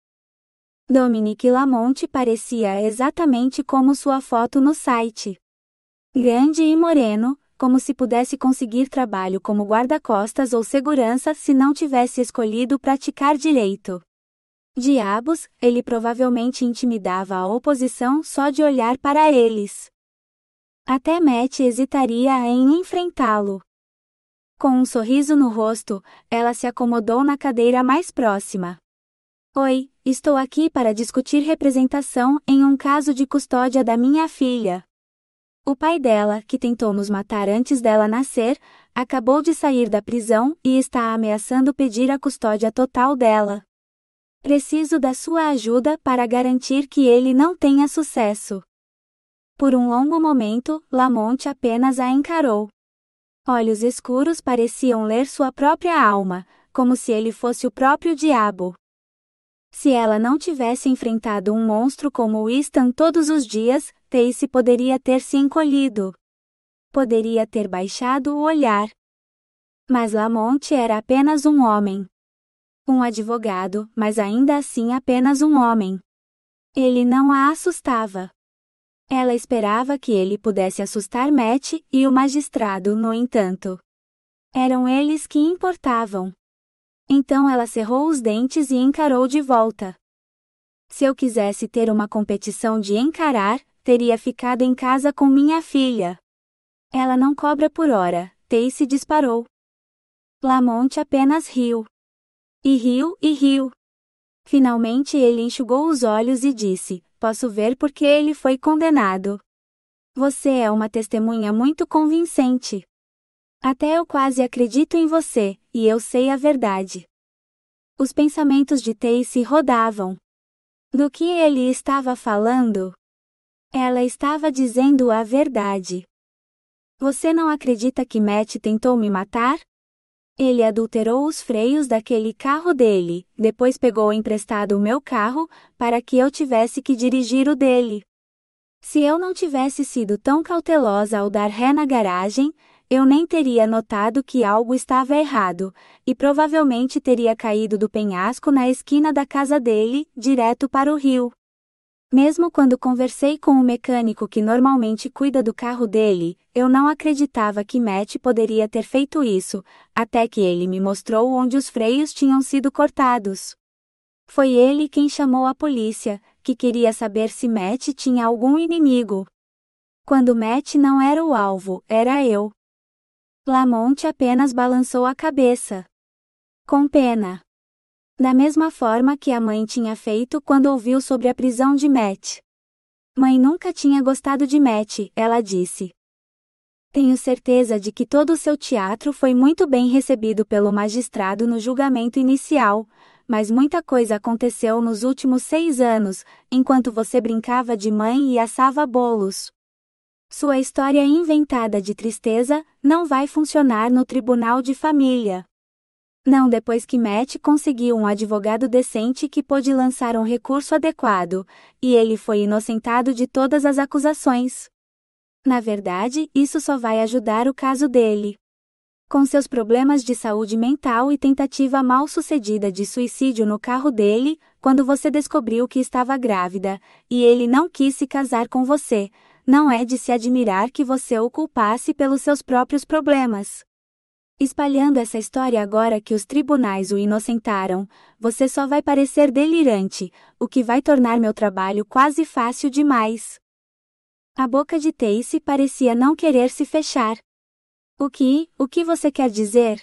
Dominique Lamont parecia exatamente como sua foto no site. Grande e moreno, como se pudesse conseguir trabalho como guarda-costas ou segurança se não tivesse escolhido praticar direito. Diabos, ele provavelmente intimidava a oposição só de olhar para eles. Até Matt hesitaria em enfrentá-lo. Com um sorriso no rosto, ela se acomodou na cadeira mais próxima. Oi, estou aqui para discutir representação em um caso de custódia da minha filha. O pai dela, que tentou nos matar antes dela nascer, acabou de sair da prisão e está ameaçando pedir a custódia total dela. Preciso da sua ajuda para garantir que ele não tenha sucesso. Por um longo momento, Lamont apenas a encarou. Olhos escuros pareciam ler sua própria alma, como se ele fosse o próprio diabo. Se ela não tivesse enfrentado um monstro como Winston todos os dias, Tacy poderia ter se encolhido. Poderia ter baixado o olhar. Mas Lamont era apenas um homem. Um advogado, mas ainda assim apenas um homem. Ele não a assustava. Ela esperava que ele pudesse assustar Matt e o magistrado, no entanto. Eram eles que importavam. Então ela cerrou os dentes e encarou de volta. Se eu quisesse ter uma competição de encarar, teria ficado em casa com minha filha. Ela não cobra por hora, Tacy disparou. Lamont apenas riu. E riu e riu. Finalmente ele enxugou os olhos e disse: posso ver por que ele foi condenado. Você é uma testemunha muito convincente. Até eu quase acredito em você, e eu sei a verdade. Os pensamentos de Tacy rodavam. Do que ele estava falando? Ela estava dizendo a verdade. Você não acredita que Matt tentou me matar? Ele adulterou os freios daquele carro dele, depois pegou emprestado o meu carro, para que eu tivesse que dirigir o dele. Se eu não tivesse sido tão cautelosa ao dar ré na garagem, eu nem teria notado que algo estava errado, e provavelmente teria caído do penhasco na esquina da casa dele, direto para o rio. Mesmo quando conversei com o mecânico que normalmente cuida do carro dele, eu não acreditava que Matt poderia ter feito isso, até que ele me mostrou onde os freios tinham sido cortados. Foi ele quem chamou a polícia, que queria saber se Matt tinha algum inimigo. Quando Matt não era o alvo, era eu. Lamont apenas balançou a cabeça. Com pena. Da mesma forma que a mãe tinha feito quando ouviu sobre a prisão de Matt. Mãe nunca tinha gostado de Matt, ela disse. Tenho certeza de que todo o seu teatro foi muito bem recebido pelo magistrado no julgamento inicial, mas muita coisa aconteceu nos últimos 6 anos, enquanto você brincava de mãe e assava bolos. Sua história inventada de tristeza não vai funcionar no tribunal de família. Não depois que Matt conseguiu um advogado decente que pôde lançar um recurso adequado, e ele foi inocentado de todas as acusações. Na verdade, isso só vai ajudar o caso dele. Com seus problemas de saúde mental e tentativa mal-sucedida de suicídio no carro dele, quando você descobriu que estava grávida, e ele não quis se casar com você, não é de se admirar que você o culpasse pelos seus próprios problemas. Espalhando essa história agora que os tribunais o inocentaram, você só vai parecer delirante, o que vai tornar meu trabalho quase fácil demais. A boca de Tacy parecia não querer se fechar. O que você quer dizer?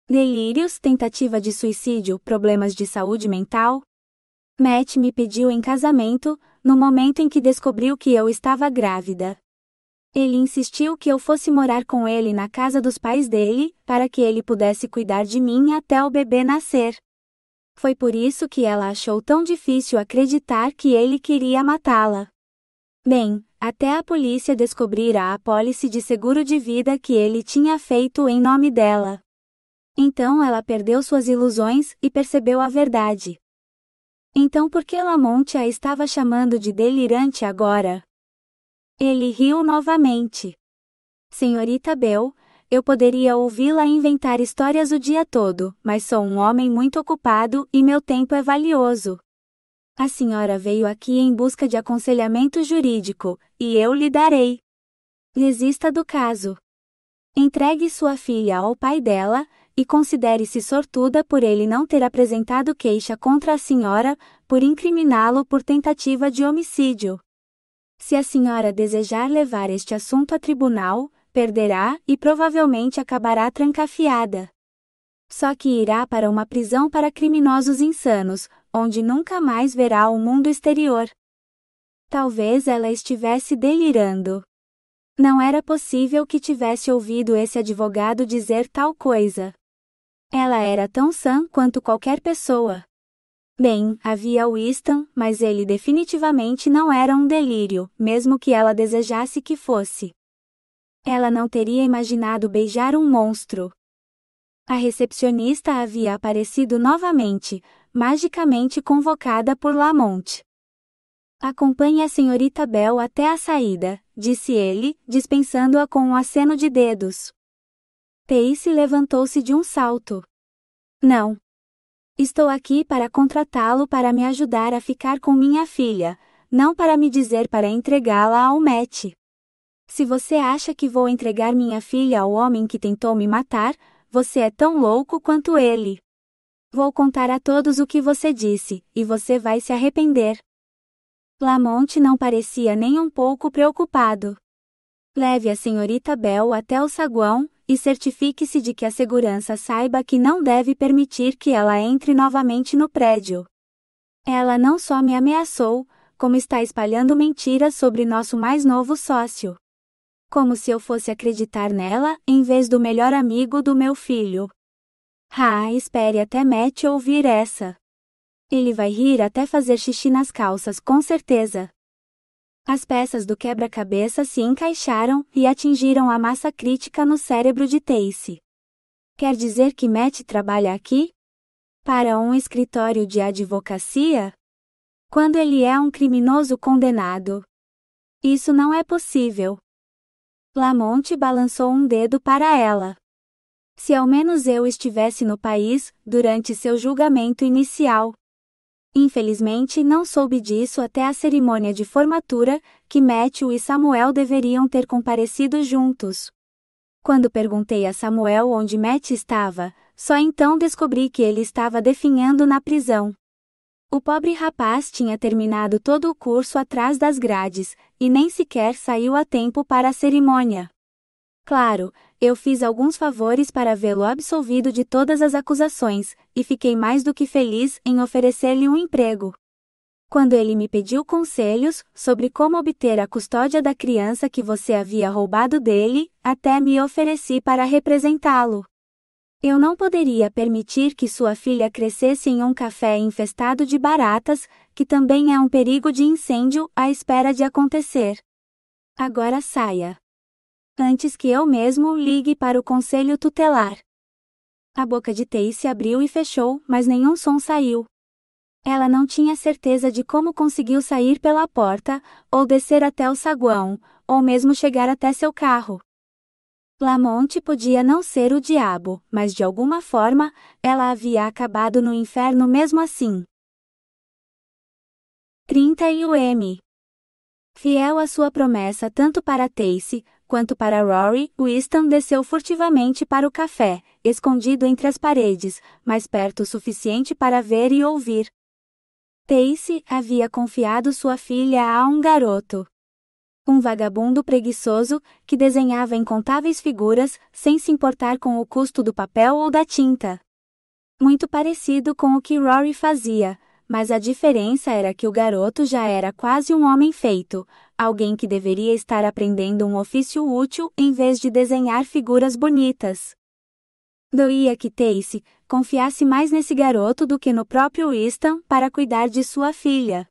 Delírios, tentativa de suicídio, problemas de saúde mental? Matt me pediu em casamento, no momento em que descobriu que eu estava grávida. Ele insistiu que eu fosse morar com ele na casa dos pais dele, para que ele pudesse cuidar de mim até o bebê nascer. Foi por isso que ela achou tão difícil acreditar que ele queria matá-la. Bem, até a polícia descobrir a apólice de seguro de vida que ele tinha feito em nome dela. Então ela perdeu suas ilusões e percebeu a verdade. Então por que Lamont a estava chamando de delirante agora? Ele riu novamente. Senhorita Bell, eu poderia ouvi-la inventar histórias o dia todo, mas sou um homem muito ocupado e meu tempo é valioso. A senhora veio aqui em busca de aconselhamento jurídico, e eu lhe darei. Desista do caso. Entregue sua filha ao pai dela, e considere-se sortuda por ele não ter apresentado queixa contra a senhora, por incriminá-lo por tentativa de homicídio. Se a senhora desejar levar este assunto a tribunal, perderá e provavelmente acabará trancafiada. Só que irá para uma prisão para criminosos insanos, onde nunca mais verá o mundo exterior. Talvez ela estivesse delirando. Não era possível que tivesse ouvido esse advogado dizer tal coisa. Ela era tão sã quanto qualquer pessoa. Bem, havia Winston, mas ele definitivamente não era um delírio, mesmo que ela desejasse que fosse. Ela não teria imaginado beijar um monstro. A recepcionista havia aparecido novamente, magicamente convocada por Lamont. Acompanhe a senhorita Bell até a saída, disse ele, dispensando-a com um aceno de dedos. Tacy levantou-se de um salto. Não. Estou aqui para contratá-lo para me ajudar a ficar com minha filha. não para me dizer para entregá-la ao Matt. Se você acha que vou entregar minha filha ao homem que tentou me matar, você é tão louco quanto ele. Vou contar a todos o que você disse, e você vai se arrepender. Lamont não parecia nem um pouco preocupado. Leve a senhorita Bell até o saguão, e certifique-se de que a segurança saiba que não deve permitir que ela entre novamente no prédio. Ela não só me ameaçou, como está espalhando mentiras sobre nosso mais novo sócio. Como se eu fosse acreditar nela, em vez do melhor amigo do meu filho. Espere até Matt ouvir essa. Ele vai rir até fazer xixi nas calças, com certeza. As peças do quebra-cabeça se encaixaram e atingiram a massa crítica no cérebro de Tacy. Quer dizer que Matt trabalha aqui? Para um escritório de advocacia? Quando ele é um criminoso condenado. Isso não é possível. Lamont balançou um dedo para ela. Se ao menos eu estivesse no país, durante seu julgamento inicial. Infelizmente não soube disso até a cerimônia de formatura, que Matthew e Samuel deveriam ter comparecido juntos. Quando perguntei a Samuel onde Matt estava, só então descobri que ele estava definhando na prisão. O pobre rapaz tinha terminado todo o curso atrás das grades, e nem sequer saiu a tempo para a cerimônia. Claro, eu fiz alguns favores para vê-lo absolvido de todas as acusações, e fiquei mais do que feliz em oferecer-lhe um emprego. Quando ele me pediu conselhos sobre como obter a custódia da criança que você havia roubado dele, até me ofereci para representá-lo. Eu não poderia permitir que sua filha crescesse em um café infestado de baratas, que também é um perigo de incêndio à espera de acontecer. Agora saia. Antes que eu mesmo ligue para o conselho tutelar. A boca de Tacy abriu e fechou, mas nenhum som saiu. Ela não tinha certeza de como conseguiu sair pela porta, ou descer até o saguão, ou mesmo chegar até seu carro. Lamont podia não ser o diabo, mas de alguma forma, ela havia acabado no inferno mesmo assim. 30 UM. Fiel à sua promessa tanto para Tacy, quanto para Rory, Winston desceu furtivamente para o café, escondido entre as paredes, mas perto o suficiente para ver e ouvir. Tacy havia confiado sua filha a um garoto. Um vagabundo preguiçoso, que desenhava incontáveis figuras, sem se importar com o custo do papel ou da tinta. Muito parecido com o que Rory fazia, mas a diferença era que o garoto já era quase um homem feito, alguém que deveria estar aprendendo um ofício útil em vez de desenhar figuras bonitas. Doía que Tacy confiasse mais nesse garoto do que no próprio Winston para cuidar de sua filha.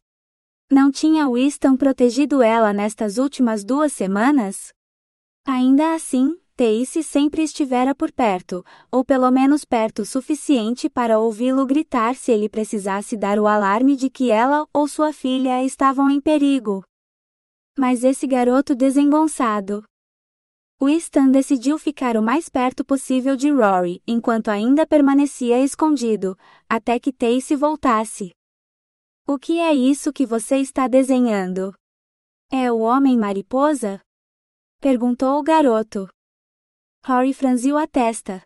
Não tinha Winston protegido ela nestas últimas 2 semanas? Ainda assim, Tacy sempre estivera por perto, ou pelo menos perto o suficiente para ouvi-lo gritar se ele precisasse dar o alarme de que ela ou sua filha estavam em perigo. Mas esse garoto desengonçado. Winston decidiu ficar o mais perto possível de Rory, enquanto ainda permanecia escondido, até que Tacy voltasse. O que é isso que você está desenhando? É o Homem-Mariposa? Perguntou o garoto. Rory franziu a testa.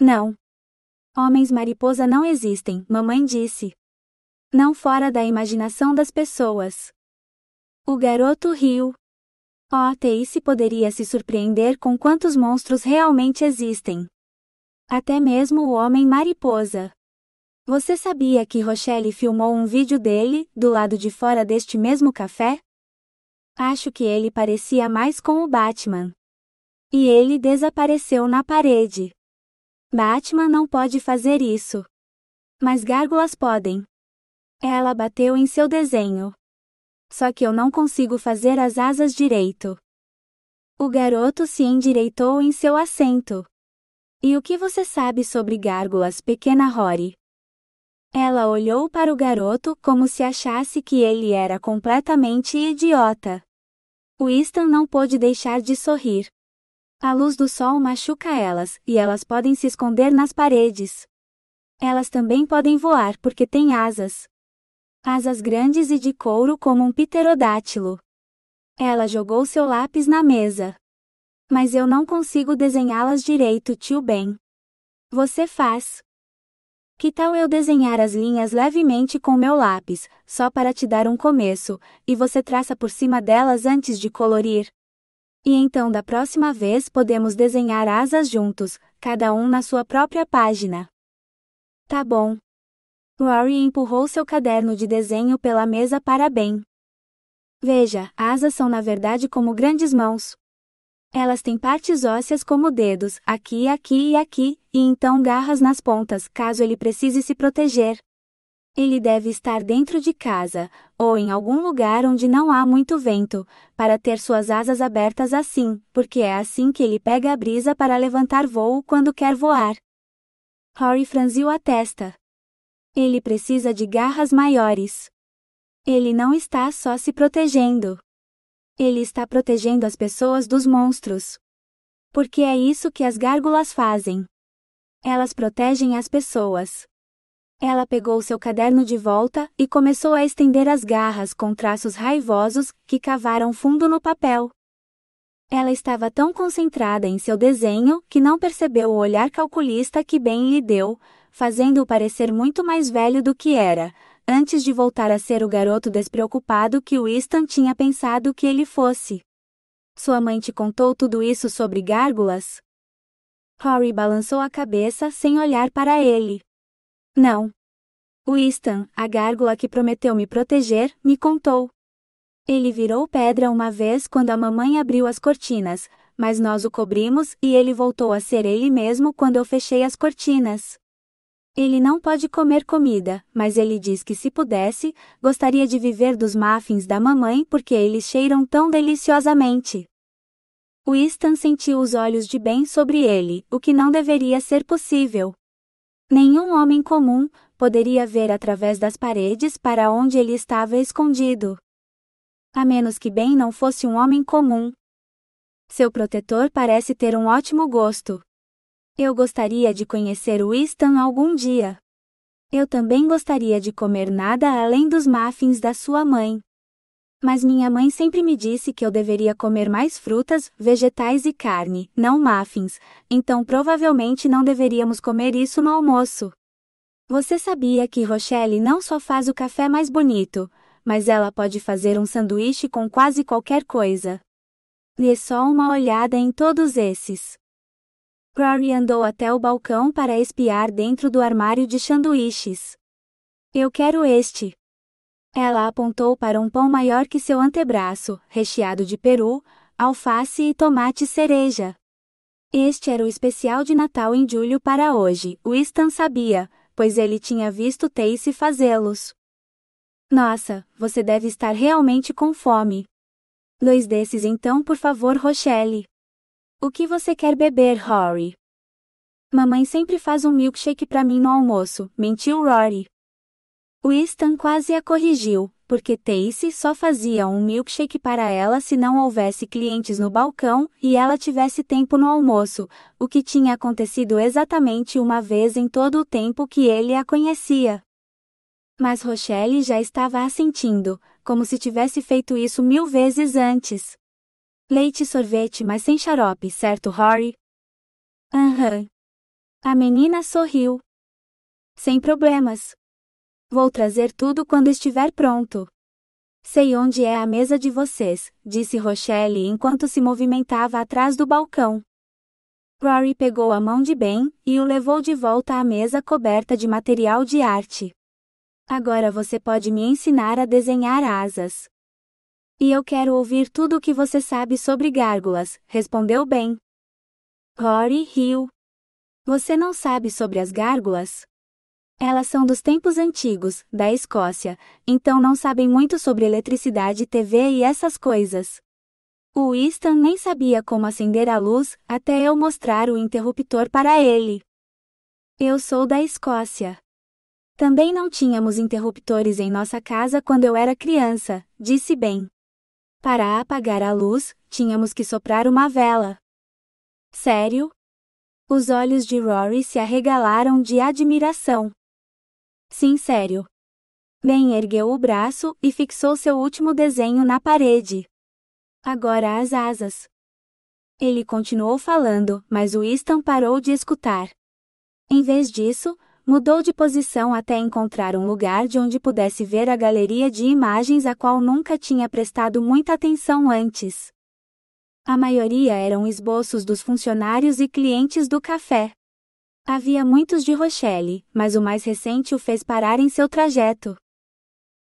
Não. Homens-mariposa não existem, mamãe disse. Não fora da imaginação das pessoas. O garoto riu. Tacy poderia se surpreender com quantos monstros realmente existem. Até mesmo o Homem-Mariposa. Você sabia que Rochelle filmou um vídeo dele, do lado de fora deste mesmo café? Acho que ele parecia mais com o Batman. E ele desapareceu na parede. Batman não pode fazer isso. Mas gárgulas podem. Ela bateu em seu desenho. Só que eu não consigo fazer as asas direito. O garoto se endireitou em seu assento. E o que você sabe sobre gárgulas, pequena Rory? Ela olhou para o garoto como se achasse que ele era completamente idiota. Winston não pôde deixar de sorrir. A luz do sol machuca elas, e elas podem se esconder nas paredes. Elas também podem voar porque têm asas. Asas grandes e de couro como um pterodátilo. Ela jogou seu lápis na mesa. Mas eu não consigo desenhá-las direito, tio Ben. Você faz. Que tal eu desenhar as linhas levemente com meu lápis, só para te dar um começo, e você traça por cima delas antes de colorir? E então da próxima vez podemos desenhar asas juntos, cada um na sua própria página. Tá bom. Rory empurrou seu caderno de desenho pela mesa para Ben. Veja, asas são na verdade como grandes mãos. Elas têm partes ósseas como dedos, aqui, aqui e aqui, e então garras nas pontas, caso ele precise se proteger. Ele deve estar dentro de casa, ou em algum lugar onde não há muito vento, para ter suas asas abertas assim, porque é assim que ele pega a brisa para levantar voo quando quer voar. Rory franziu a testa. Ele precisa de garras maiores. Ele não está só se protegendo. Ele está protegendo as pessoas dos monstros. Porque é isso que as gárgulas fazem. Elas protegem as pessoas. Ela pegou seu caderno de volta e começou a estender as garras com traços raivosos que cavaram fundo no papel. Ela estava tão concentrada em seu desenho que não percebeu o olhar calculista que Ben lhe deu, fazendo-o parecer muito mais velho do que era, antes de voltar a ser o garoto despreocupado que Winston tinha pensado que ele fosse. Sua mãe te contou tudo isso sobre gárgulas? Rory balançou a cabeça sem olhar para ele. Não. Winston, a gárgula que prometeu me proteger, me contou. Ele virou pedra uma vez quando a mamãe abriu as cortinas, mas nós o cobrimos e ele voltou a ser ele mesmo quando eu fechei as cortinas. Ele não pode comer comida, mas ele diz que se pudesse, gostaria de viver dos muffins da mamãe porque eles cheiram tão deliciosamente. Winston sentiu os olhos de Ben sobre ele, o que não deveria ser possível. Nenhum homem comum poderia ver através das paredes para onde ele estava escondido. A menos que Ben não fosse um homem comum. Seu protetor parece ter um ótimo gosto. Eu gostaria de conhecer Winston algum dia. Eu também gostaria de comer nada além dos muffins da sua mãe. Mas minha mãe sempre me disse que eu deveria comer mais frutas, vegetais e carne, não muffins, então provavelmente não deveríamos comer isso no almoço. Você sabia que Rochelle não só faz o café mais bonito, mas ela pode fazer um sanduíche com quase qualquer coisa. Dê só uma olhada em todos esses. Rory andou até o balcão para espiar dentro do armário de sanduíches. Eu quero este. Ela apontou para um pão maior que seu antebraço, recheado de peru, alface e tomate cereja. Este era o especial de Natal em julho para hoje, Winston sabia, pois ele tinha visto Tacy fazê-los. Nossa, você deve estar realmente com fome. 2 desses então, por favor, Rochelle. O que você quer beber, Rory? Mamãe sempre faz um milkshake para mim no almoço, mentiu Rory. Winston quase a corrigiu, porque Tacy só fazia um milkshake para ela se não houvesse clientes no balcão e ela tivesse tempo no almoço, o que tinha acontecido exatamente uma vez em todo o tempo que ele a conhecia. Mas Rochelle já estava assentindo, como se tivesse feito isso 1000 vezes antes. Leite e sorvete, mas sem xarope, certo, Rory? Aham. A menina sorriu. Sem problemas. Vou trazer tudo quando estiver pronto. Sei onde é a mesa de vocês, disse Rochelle enquanto se movimentava atrás do balcão. Rory pegou a mão de Ben e o levou de volta à mesa coberta de material de arte. Agora você pode me ensinar a desenhar asas. E eu quero ouvir tudo o que você sabe sobre gárgulas, respondeu Ben. Rory riu. Você não sabe sobre as gárgulas? Elas são dos tempos antigos, da Escócia, então não sabem muito sobre eletricidade, TV e essas coisas. O Winston nem sabia como acender a luz, até eu mostrar o interruptor para ele. Eu sou da Escócia. Também não tínhamos interruptores em nossa casa quando eu era criança, disse Ben. Para apagar a luz, tínhamos que soprar uma vela. Sério? Os olhos de Rory se arregalaram de admiração. Sim, sério. Ben ergueu o braço e fixou seu último desenho na parede. Agora as asas. Ele continuou falando, mas Winston parou de escutar. Em vez disso, mudou de posição até encontrar um lugar de onde pudesse ver a galeria de imagens a qual nunca tinha prestado muita atenção antes. A maioria eram esboços dos funcionários e clientes do café. Havia muitos de Rochelle, mas o mais recente o fez parar em seu trajeto.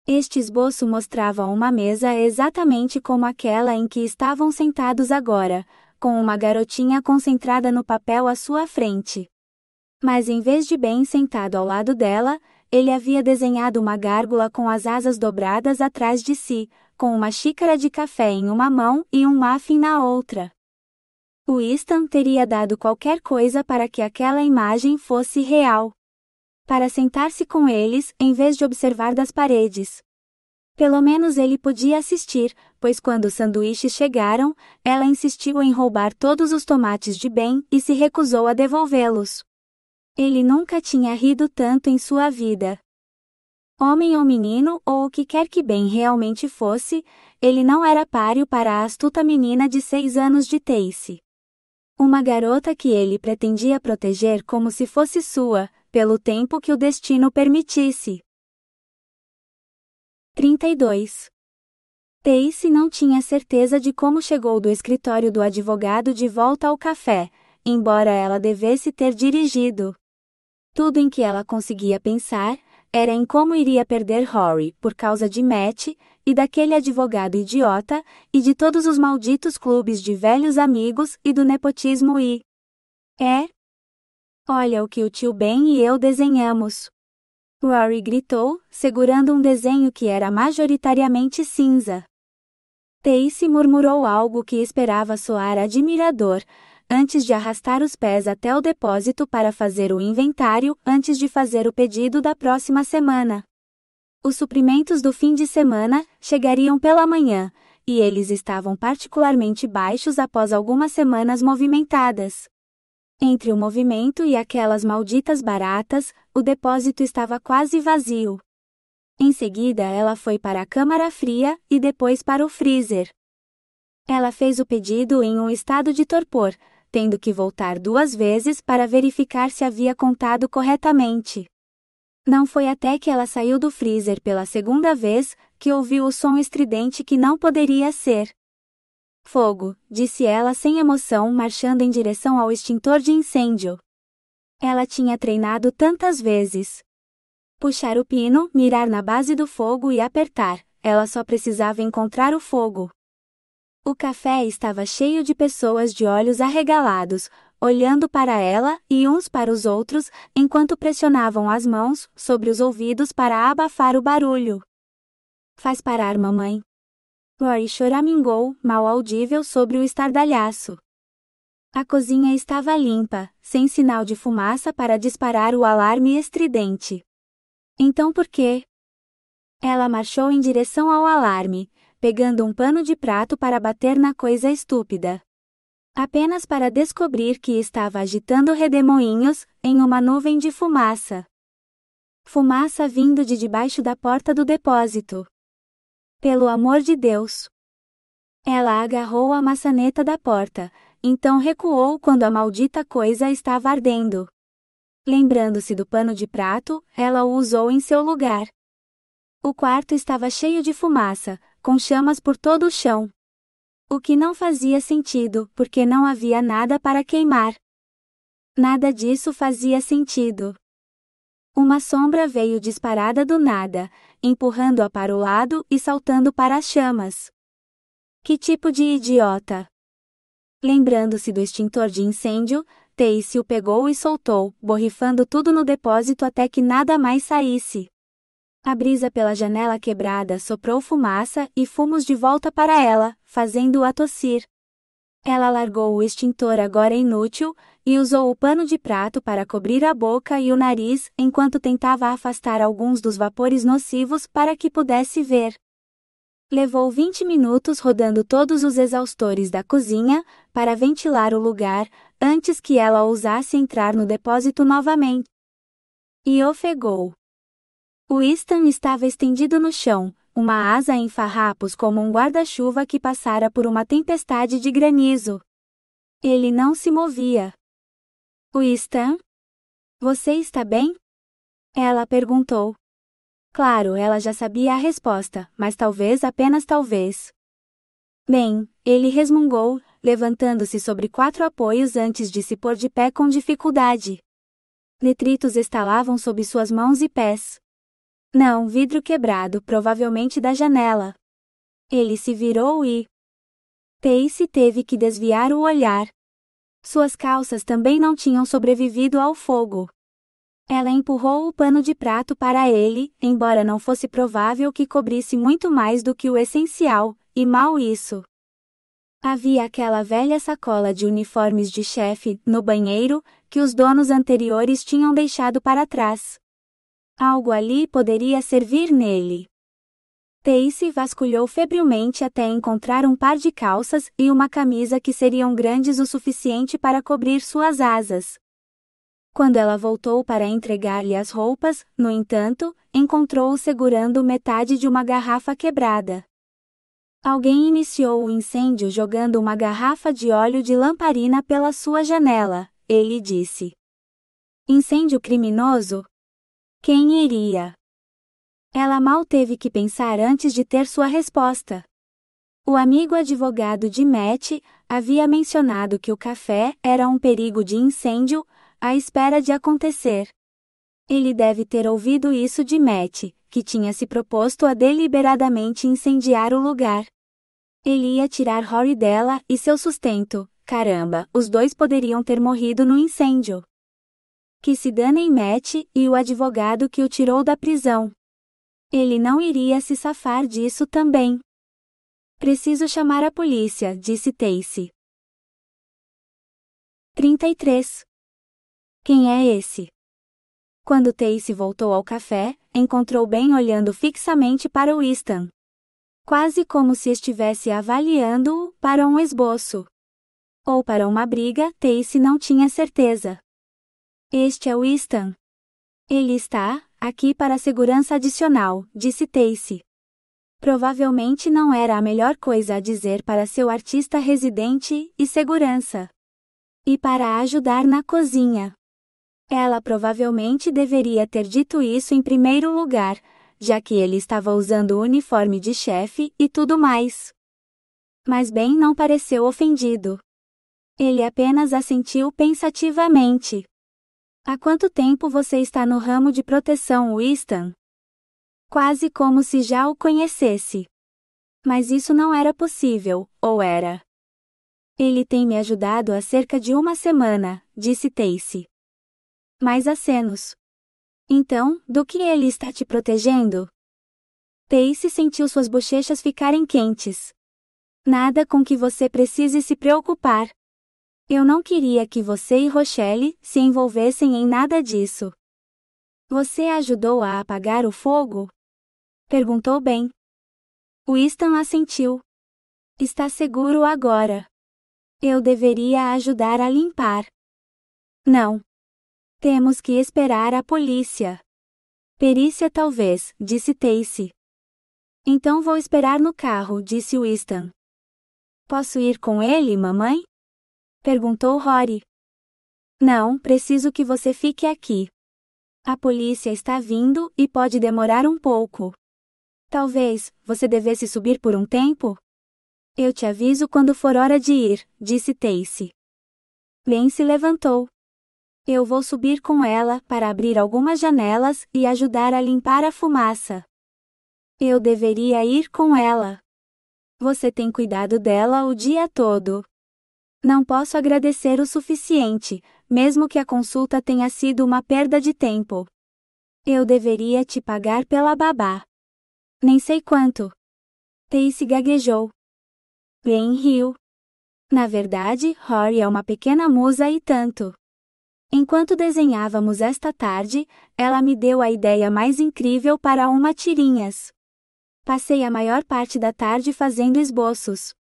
Este esboço mostrava uma mesa exatamente como aquela em que estavam sentados agora, com uma garotinha concentrada no papel à sua frente. Mas em vez de Ben sentado ao lado dela, ele havia desenhado uma gárgula com as asas dobradas atrás de si, com uma xícara de café em uma mão e um muffin na outra. Winston teria dado qualquer coisa para que aquela imagem fosse real. Para sentar-se com eles, em vez de observar das paredes. Pelo menos ele podia assistir, pois quando os sanduíches chegaram, ela insistiu em roubar todos os tomates de Ben e se recusou a devolvê-los. Ele nunca tinha rido tanto em sua vida. Homem ou menino ou o que quer que Ben realmente fosse, ele não era páreo para a astuta menina de 6 anos de Tacy. Uma garota que ele pretendia proteger como se fosse sua, pelo tempo que o destino permitisse. 32. Tacy não tinha certeza de como chegou do escritório do advogado de volta ao café, embora ela devesse ter dirigido. Tudo em que ela conseguia pensar era em como iria perder Rory por causa de Matt, e daquele advogado idiota, e de todos os malditos clubes de velhos amigos e do nepotismo Olha o que o tio Ben e eu desenhamos. Rory gritou, segurando um desenho que era majoritariamente cinza. Tacy murmurou algo que esperava soar admirador, antes de arrastar os pés até o depósito para fazer o inventário antes de fazer o pedido da próxima semana. Os suprimentos do fim de semana chegariam pela manhã, e eles estavam particularmente baixos após algumas semanas movimentadas. Entre o movimento e aquelas malditas baratas, o depósito estava quase vazio. Em seguida ela foi para a câmara fria e depois para o freezer. Ela fez o pedido em um estado de torpor, tendo que voltar 2 vezes para verificar se havia contado corretamente. Não foi até que ela saiu do freezer pela 2ª vez, que ouviu o som estridente que não poderia ser. Fogo, disse ela sem emoção, marchando em direção ao extintor de incêndio. Ela tinha treinado tantas vezes. Puxar o pino, mirar na base do fogo e apertar, ela só precisava encontrar o fogo. O café estava cheio de pessoas de olhos arregalados, olhando para ela e uns para os outros, enquanto pressionavam as mãos sobre os ouvidos para abafar o barulho. Faz parar, mamãe. Rory choramingou, mal audível sobre o estardalhaço. A cozinha estava limpa, sem sinal de fumaça para disparar o alarme estridente. Então por quê? Ela marchou em direção ao alarme, pegando um pano de prato para bater na coisa estúpida. Apenas para descobrir que estava agitando redemoinhos, em uma nuvem de fumaça. Fumaça vindo de debaixo da porta do depósito. Pelo amor de Deus! Ela agarrou a maçaneta da porta, então recuou quando a maldita coisa estava ardendo. Lembrando-se do pano de prato, ela o usou em seu lugar. O quarto estava cheio de fumaça, com chamas por todo o chão. O que não fazia sentido, porque não havia nada para queimar. Nada disso fazia sentido. Uma sombra veio disparada do nada, empurrando-a para o lado e saltando para as chamas. Que tipo de idiota! Lembrando-se do extintor de incêndio, Tacy o pegou e soltou, borrifando tudo no depósito até que nada mais saísse. A brisa pela janela quebrada soprou fumaça e fumos de volta para ela, fazendo-a tossir. Ela largou o extintor agora inútil, e usou o pano de prato para cobrir a boca e o nariz enquanto tentava afastar alguns dos vapores nocivos para que pudesse ver. Levou 20 minutos rodando todos os exaustores da cozinha, para ventilar o lugar, antes que ela ousasse entrar no depósito novamente. E ofegou. Winston estava estendido no chão, uma asa em farrapos como um guarda-chuva que passara por uma tempestade de granizo. Ele não se movia. Winston? Você está bem? Ela perguntou. Claro, ela já sabia a resposta, mas talvez, apenas talvez. Bem, ele resmungou, levantando-se sobre 4 apoios antes de se pôr de pé com dificuldade. Detritos estalavam sob suas mãos e pés. Não, vidro quebrado, provavelmente da janela. Ele se virou e... Tacy teve que desviar o olhar. Suas calças também não tinham sobrevivido ao fogo. Ela empurrou o pano de prato para ele, embora não fosse provável que cobrisse muito mais do que o essencial, e mal isso. Havia aquela velha sacola de uniformes de chefe, no banheiro, que os donos anteriores tinham deixado para trás. Algo ali poderia servir nele. Tacy vasculhou febrilmente até encontrar um par de calças e uma camisa que seriam grandes o suficiente para cobrir suas asas. Quando ela voltou para entregar-lhe as roupas, no entanto, encontrou-o segurando metade de uma garrafa quebrada. Alguém iniciou o incêndio jogando uma garrafa de óleo de lamparina pela sua janela, ele disse. Incêndio criminoso? Quem iria? Ela mal teve que pensar antes de ter sua resposta. O amigo advogado de Matt havia mencionado que o café era um perigo de incêndio, à espera de acontecer. Ele deve ter ouvido isso de Matt, que tinha se proposto a deliberadamente incendiar o lugar. Ele ia tirar Rory dela e seu sustento. Caramba, os dois poderiam ter morrido no incêndio. Que se danem Matt e o advogado que o tirou da prisão. Ele não iria se safar disso também. Preciso chamar a polícia, disse Tacy. 33. Quem é esse? Quando Tacy voltou ao café, encontrou Ben olhando fixamente para Winston. Quase como se estivesse avaliando-o para um esboço. Ou para uma briga, Tacy não tinha certeza. Este é Winston. Ele está aqui para segurança adicional, disse Tacy. Provavelmente não era a melhor coisa a dizer para seu artista residente e segurança. E para ajudar na cozinha. Ela provavelmente deveria ter dito isso em primeiro lugar, já que ele estava usando o uniforme de chefe e tudo mais. Mas Ben não pareceu ofendido. Ele apenas assentiu pensativamente. Há quanto tempo você está no ramo de proteção, Winston? Quase como se já o conhecesse. Mas isso não era possível, ou era? Ele tem me ajudado há cerca de uma semana, disse Tacy. Mais acenos. Então, do que ele está te protegendo? Tacy sentiu suas bochechas ficarem quentes. Nada com que você precise se preocupar. Eu não queria que você e Rochelle se envolvessem em nada disso. Você ajudou a apagar o fogo? Perguntou Ben. Winston assentiu. Está seguro agora. Eu deveria ajudar a limpar. Não. Temos que esperar a polícia. Perícia talvez, disse Tacy. Então vou esperar no carro, disse Winston. Posso ir com ele, mamãe? Perguntou Rory. Não, preciso que você fique aqui. A polícia está vindo e pode demorar um pouco. Talvez você devesse subir por um tempo? Eu te aviso quando for hora de ir, disse Tacy. Ben se levantou. Eu vou subir com ela para abrir algumas janelas e ajudar a limpar a fumaça. Eu deveria ir com ela. Você tem cuidado dela o dia todo. Não posso agradecer o suficiente, mesmo que a consulta tenha sido uma perda de tempo. Eu deveria te pagar pela babá. Nem sei quanto. Tacy gaguejou. Ben riu. Na verdade, Rory é uma pequena musa e tanto. Enquanto desenhávamos esta tarde, ela me deu a ideia mais incrível para uma tirinhas. Passei a maior parte da tarde fazendo esboços.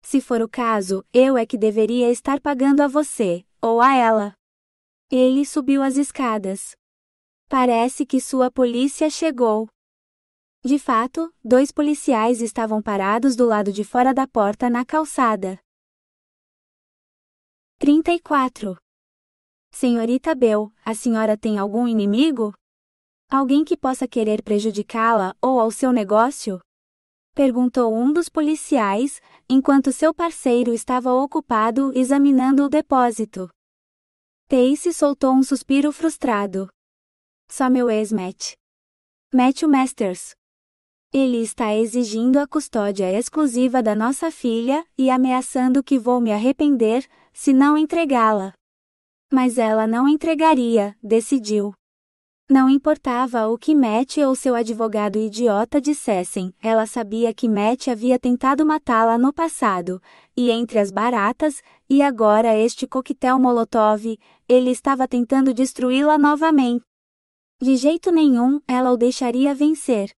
Se for o caso, eu é que deveria estar pagando a você, ou a ela. Ele subiu as escadas. Parece que sua polícia chegou. De fato, 2 policiais estavam parados do lado de fora da porta na calçada. 34. Senhorita Bell, a senhora tem algum inimigo? Alguém que possa querer prejudicá-la ou ao seu negócio? Perguntou um dos policiais, enquanto seu parceiro estava ocupado examinando o depósito. Tacy soltou um suspiro frustrado. Só meu ex-Matt. Matthew Masters. Ele está exigindo a custódia exclusiva da nossa filha e ameaçando que vou me arrepender se não entregá-la. Mas ela não entregaria, decidiu. Não importava o que Matt ou seu advogado idiota dissessem, ela sabia que Matt havia tentado matá-la no passado, e entre as baratas, e agora este coquetel Molotov, ele estava tentando destruí-la novamente. De jeito nenhum, ela o deixaria vencer.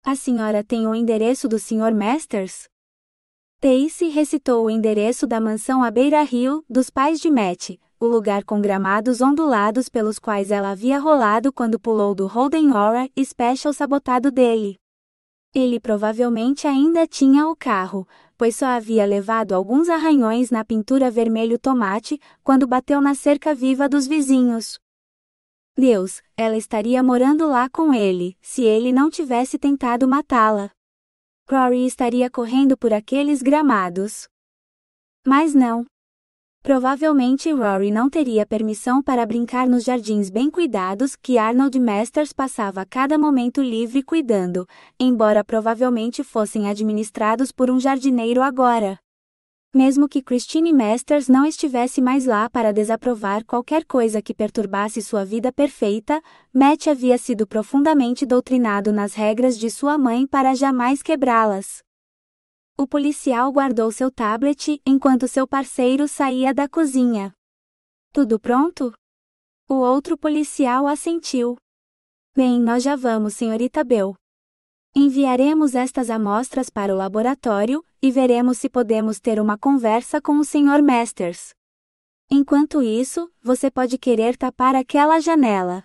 A senhora tem o endereço do Sr. Masters? Tacy recitou o endereço da mansão à beira-rio dos pais de Matt, o lugar com gramados ondulados pelos quais ela havia rolado quando pulou do Holden Aura Special sabotado dele. Ele provavelmente ainda tinha o carro, pois só havia levado alguns arranhões na pintura vermelho tomate quando bateu na cerca viva dos vizinhos. Deus, ela estaria morando lá com ele, se ele não tivesse tentado matá-la. Rory estaria correndo por aqueles gramados. Mas não. Provavelmente Rory não teria permissão para brincar nos jardins bem cuidados que Arnold Masters passava a cada momento livre cuidando, embora provavelmente fossem administrados por um jardineiro agora. Mesmo que Christine Masters não estivesse mais lá para desaprovar qualquer coisa que perturbasse sua vida perfeita, Matt havia sido profundamente doutrinado nas regras de sua mãe para jamais quebrá-las. O policial guardou seu tablet enquanto seu parceiro saía da cozinha. Tudo pronto? O outro policial assentiu. Bem, nós já vamos, senhorita Bell. Enviaremos estas amostras para o laboratório, e veremos se podemos ter uma conversa com o Sr. Masters. Enquanto isso, você pode querer tapar aquela janela.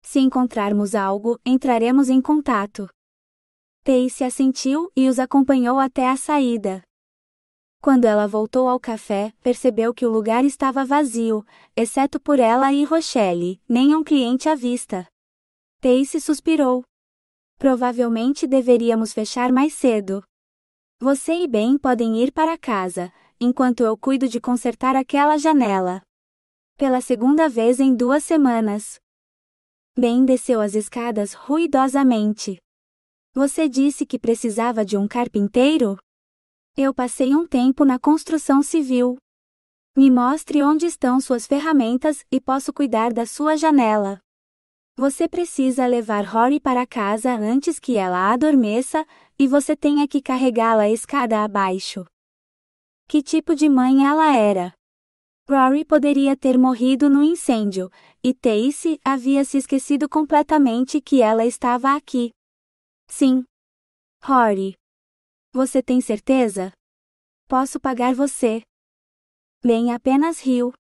Se encontrarmos algo, entraremos em contato. Tacy assentiu e os acompanhou até a saída. Quando ela voltou ao café, percebeu que o lugar estava vazio, exceto por ela e Rochelle, nenhum cliente à vista. Tacy suspirou. Provavelmente deveríamos fechar mais cedo. Você e Ben podem ir para casa, enquanto eu cuido de consertar aquela janela. Pela segunda vez em 2 semanas. Ben desceu as escadas ruidosamente. Você disse que precisava de um carpinteiro? Eu passei um tempo na construção civil. Me mostre onde estão suas ferramentas e posso cuidar da sua janela. Você precisa levar Rory para casa antes que ela adormeça, e você tenha que carregá-la escada abaixo. Que tipo de mãe ela era? Rory poderia ter morrido no incêndio, e Tacy havia se esquecido completamente que ela estava aqui. Sim. Rory. Você tem certeza? Posso pagar você. Ben apenas riu.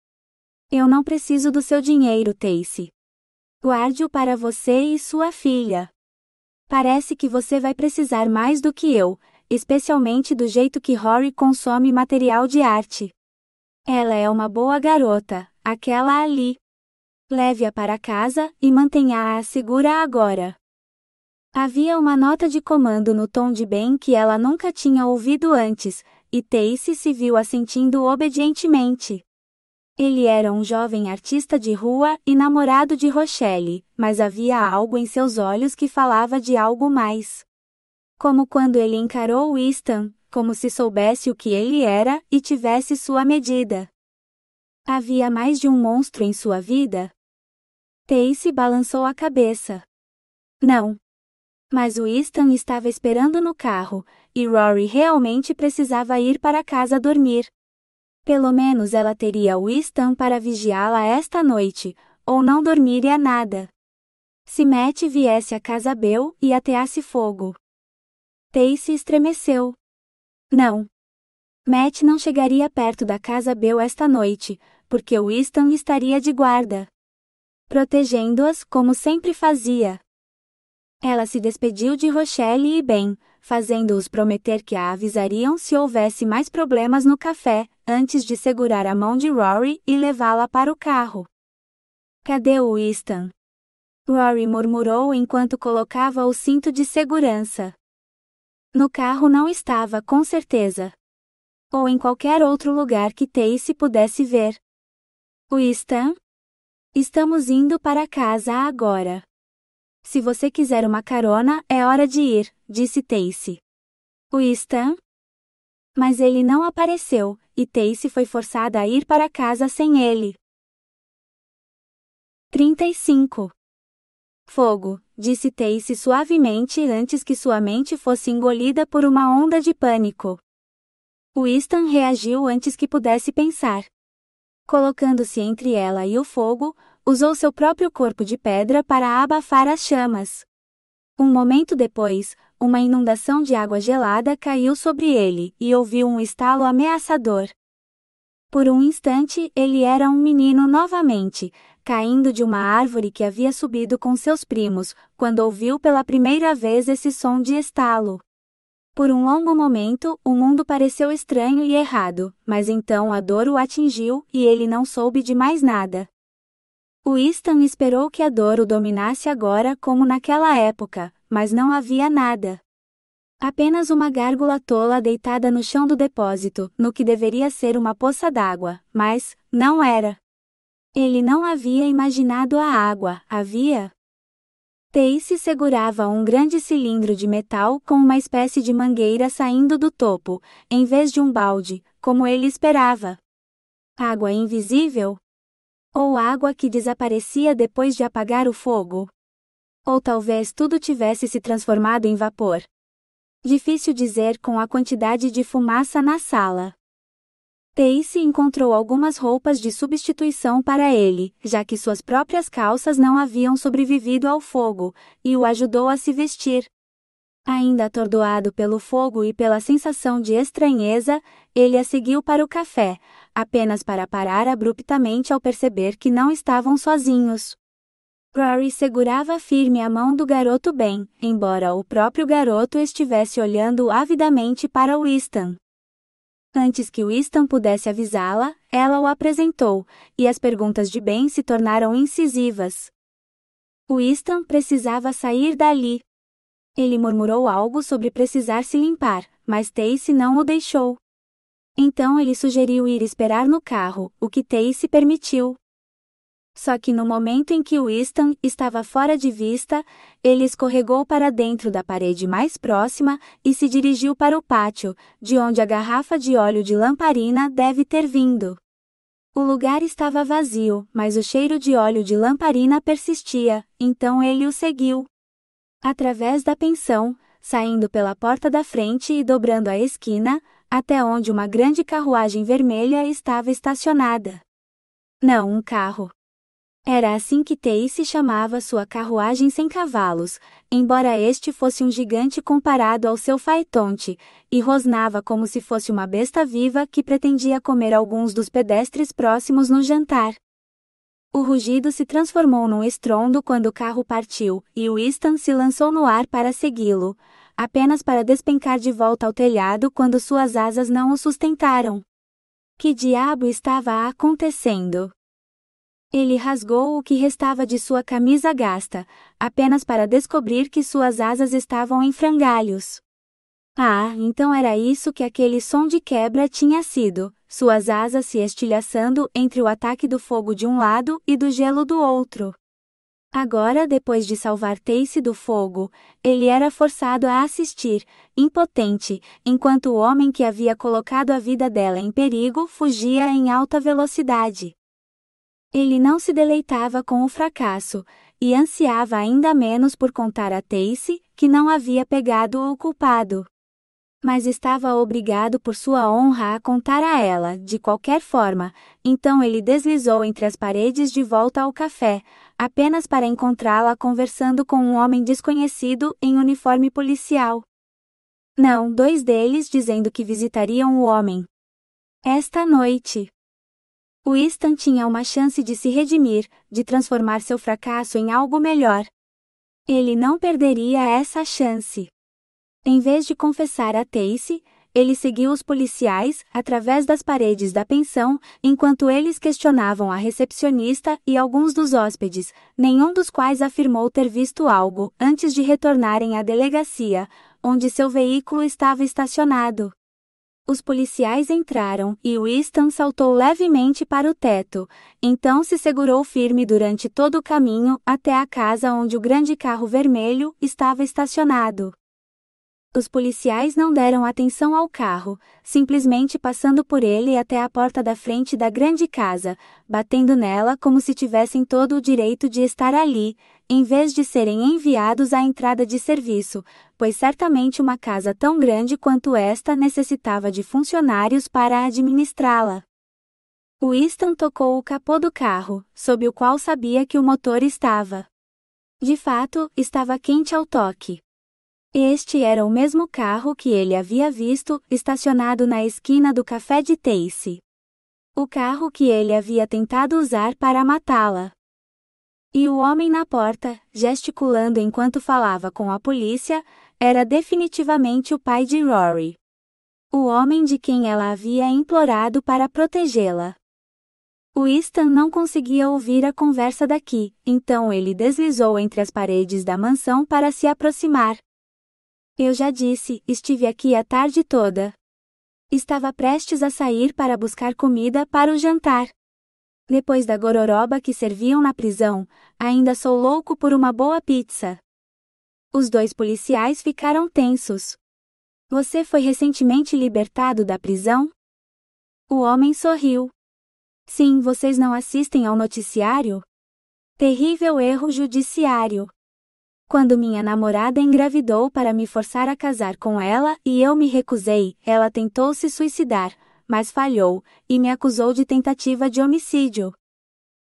Eu não preciso do seu dinheiro, Tacy. Guarde-o para você e sua filha. Parece que você vai precisar mais do que eu, especialmente do jeito que Rory consome material de arte. Ela é uma boa garota, aquela ali. Leve-a para casa e mantenha-a segura agora. Havia uma nota de comando no tom de Ben que ela nunca tinha ouvido antes, e Tacy se viu assentindo obedientemente. Ele era um jovem artista de rua e namorado de Rochelle, mas havia algo em seus olhos que falava de algo mais. Como quando ele encarou Winston, como se soubesse o que ele era e tivesse sua medida. Havia mais de um monstro em sua vida? Tacy balançou a cabeça. Não. Mas Winston estava esperando no carro, e Rory realmente precisava ir para casa dormir. Pelo menos ela teria Winston para vigiá-la esta noite, ou não dormiria nada. Se Matt viesse à casa Bell e ateasse fogo. Tacy estremeceu. Não. Matt não chegaria perto da casa Bell esta noite, porque Winston estaria de guarda. protegendo-as como sempre fazia. Ela se despediu de Rochelle e Ben, fazendo-os prometer que a avisariam se houvesse mais problemas no café, antes de segurar a mão de Rory e levá-la para o carro. Cadê o Winston? Rory murmurou enquanto colocava o cinto de segurança. No carro não estava, com certeza. Ou em qualquer outro lugar que Tacy pudesse ver. Winston? Estamos indo para casa agora. Se você quiser uma carona, é hora de ir, disse Tacy. Winston? Mas ele não apareceu, e Tacy foi forçada a ir para casa sem ele. 35. Fogo, disse Tacy suavemente antes que sua mente fosse engolida por uma onda de pânico. Winston reagiu antes que pudesse pensar. Colocando-se entre ela e o fogo, usou seu próprio corpo de pedra para abafar as chamas. Um momento depois, uma inundação de água gelada caiu sobre ele e ouviu um estalo ameaçador. Por um instante ele era um menino novamente, caindo de uma árvore que havia subido com seus primos, quando ouviu pela primeira vez esse som de estalo. Por um longo momento, o mundo pareceu estranho e errado, mas então a dor o atingiu e ele não soube de mais nada. Winston esperou que a dor o dominasse agora como naquela época, mas não havia nada. Apenas uma gárgula tola deitada no chão do depósito, no que deveria ser uma poça d'água, mas não era. Ele não havia imaginado a água, havia? Tacy segurava um grande cilindro de metal com uma espécie de mangueira saindo do topo, em vez de um balde, como ele esperava. Água invisível? Ou água que desaparecia depois de apagar o fogo? Ou talvez tudo tivesse se transformado em vapor. Difícil dizer com a quantidade de fumaça na sala. Tacy encontrou algumas roupas de substituição para ele, já que suas próprias calças não haviam sobrevivido ao fogo, e o ajudou a se vestir. Ainda atordoado pelo fogo e pela sensação de estranheza, ele a seguiu para o café, apenas para parar abruptamente ao perceber que não estavam sozinhos. Rory segurava firme a mão do garoto Ben, embora o próprio garoto estivesse olhando avidamente para Winston. Antes que Winston pudesse avisá-la, ela o apresentou, e as perguntas de Ben se tornaram incisivas. Winston precisava sair dali. Ele murmurou algo sobre precisar se limpar, mas Tacy não o deixou. Então ele sugeriu ir esperar no carro, o que Tacy permitiu. Só que no momento em que Winston estava fora de vista, ele escorregou para dentro da parede mais próxima e se dirigiu para o pátio, de onde a garrafa de óleo de lamparina deve ter vindo. O lugar estava vazio, mas o cheiro de óleo de lamparina persistia, então ele o seguiu. Através da pensão, saindo pela porta da frente e dobrando a esquina, até onde uma grande carruagem vermelha estava estacionada. Não um carro. Era assim que Tacy chamava sua carruagem sem cavalos, embora este fosse um gigante comparado ao seu faetonte, e rosnava como se fosse uma besta viva que pretendia comer alguns dos pedestres próximos no jantar. O rugido se transformou num estrondo quando o carro partiu, e Winston se lançou no ar para segui-lo, apenas para despencar de volta ao telhado quando suas asas não o sustentaram. Que diabo estava acontecendo? Ele rasgou o que restava de sua camisa gasta, apenas para descobrir que suas asas estavam em frangalhos. Ah, então era isso que aquele som de quebra tinha sido, suas asas se estilhaçando entre o ataque do fogo de um lado e do gelo do outro. Agora, depois de salvar Tacy do fogo, ele era forçado a assistir, impotente, enquanto o homem que havia colocado a vida dela em perigo fugia em alta velocidade. Ele não se deleitava com o fracasso, e ansiava ainda menos por contar a Tacy, que não havia pegado o culpado. Mas estava obrigado por sua honra a contar a ela, de qualquer forma, então ele deslizou entre as paredes de volta ao café, apenas para encontrá-la conversando com um homem desconhecido em uniforme policial. Não, dois deles dizendo que visitariam o homem esta noite. Winston tinha uma chance de se redimir, de transformar seu fracasso em algo melhor. Ele não perderia essa chance. Em vez de confessar a Tacy, ele seguiu os policiais, através das paredes da pensão, enquanto eles questionavam a recepcionista e alguns dos hóspedes, nenhum dos quais afirmou ter visto algo, antes de retornarem à delegacia, onde seu veículo estava estacionado. Os policiais entraram e Winston saltou levemente para o teto, então se segurou firme durante todo o caminho até a casa onde o grande carro vermelho estava estacionado. Os policiais não deram atenção ao carro, simplesmente passando por ele até a porta da frente da grande casa, batendo nela como se tivessem todo o direito de estar ali, em vez de serem enviados à entrada de serviço, pois certamente uma casa tão grande quanto esta necessitava de funcionários para administrá-la. Winston tocou o capô do carro, sob o qual sabia que o motor estava. De fato, estava quente ao toque. Este era o mesmo carro que ele havia visto, estacionado na esquina do café de Tacy. O carro que ele havia tentado usar para matá-la. E o homem na porta, gesticulando enquanto falava com a polícia, era definitivamente o pai de Rory. O homem de quem ela havia implorado para protegê-la. Winston não conseguia ouvir a conversa daqui, então ele deslizou entre as paredes da mansão para se aproximar. Eu já disse, estive aqui a tarde toda. Estava prestes a sair para buscar comida para o jantar. Depois da gororoba que serviam na prisão, ainda sou louco por uma boa pizza. Os dois policiais ficaram tensos. Você foi recentemente libertado da prisão? O homem sorriu. Sim, vocês não assistem ao noticiário? Terrível erro judiciário. Quando minha namorada engravidou para me forçar a casar com ela e eu me recusei, ela tentou se suicidar, mas falhou, e me acusou de tentativa de homicídio.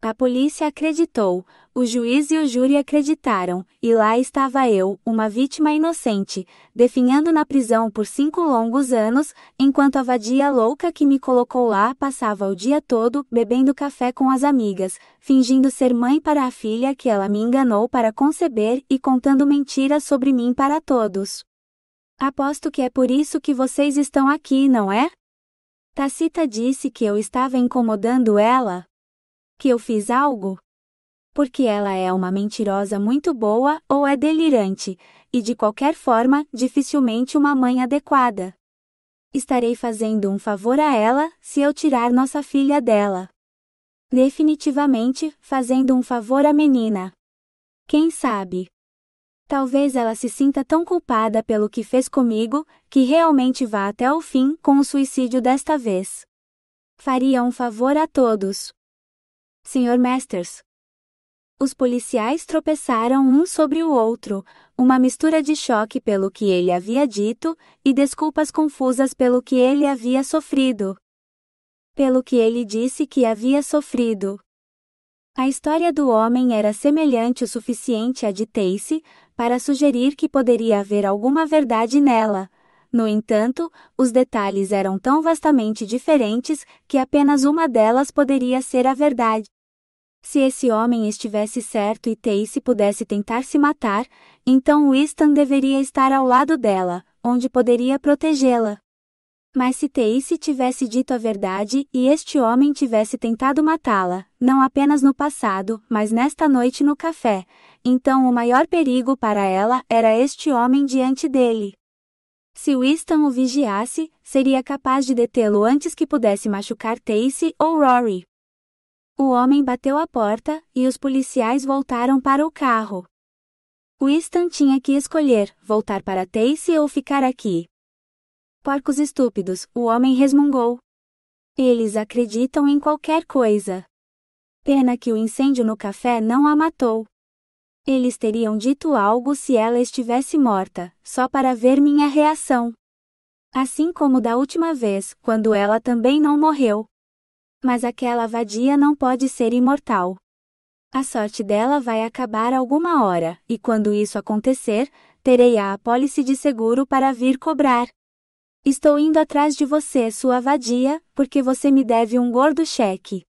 A polícia acreditou, o juiz e o júri acreditaram, e lá estava eu, uma vítima inocente, definhando na prisão por 5 longos anos, enquanto a vadia louca que me colocou lá passava o dia todo bebendo café com as amigas, fingindo ser mãe para a filha que ela me enganou para conceber e contando mentiras sobre mim para todos. Aposto que é por isso que vocês estão aqui, não é? Tacita disse que eu estava incomodando ela. Que eu fiz algo? Porque ela é uma mentirosa muito boa ou é delirante, e de qualquer forma, dificilmente uma mãe adequada. Estarei fazendo um favor a ela se eu tirar nossa filha dela. Definitivamente, fazendo um favor à menina. Quem sabe? Talvez ela se sinta tão culpada pelo que fez comigo, que realmente vá até o fim com o suicídio desta vez. Faria um favor a todos. Sr. Masters. Os policiais tropeçaram um sobre o outro, uma mistura de choque pelo que ele havia dito, e desculpas confusas pelo que ele havia sofrido. Pelo que ele disse que havia sofrido. A história do homem era semelhante o suficiente à de Tacy, para sugerir que poderia haver alguma verdade nela. No entanto, os detalhes eram tão vastamente diferentes, que apenas uma delas poderia ser a verdade. Se esse homem estivesse certo e Tacy pudesse tentar se matar, então Winston deveria estar ao lado dela, onde poderia protegê-la. Mas se Tacy tivesse dito a verdade e este homem tivesse tentado matá-la, não apenas no passado, mas nesta noite no café, então o maior perigo para ela era este homem diante dele. Se Winston o vigiasse, seria capaz de detê-lo antes que pudesse machucar Tacy ou Rory. O homem bateu a porta, e os policiais voltaram para o carro. Winston tinha que escolher, voltar para Tacy ou ficar aqui. Porcos estúpidos, o homem resmungou. Eles acreditam em qualquer coisa. Pena que o incêndio no café não a matou. Eles teriam dito algo se ela estivesse morta, só para ver minha reação. Assim como da última vez, quando ela também não morreu. Mas aquela vadia não pode ser imortal. A sorte dela vai acabar alguma hora, e quando isso acontecer, terei a apólice de seguro para vir cobrar. Estou indo atrás de você, sua vadia, porque você me deve um gordo cheque.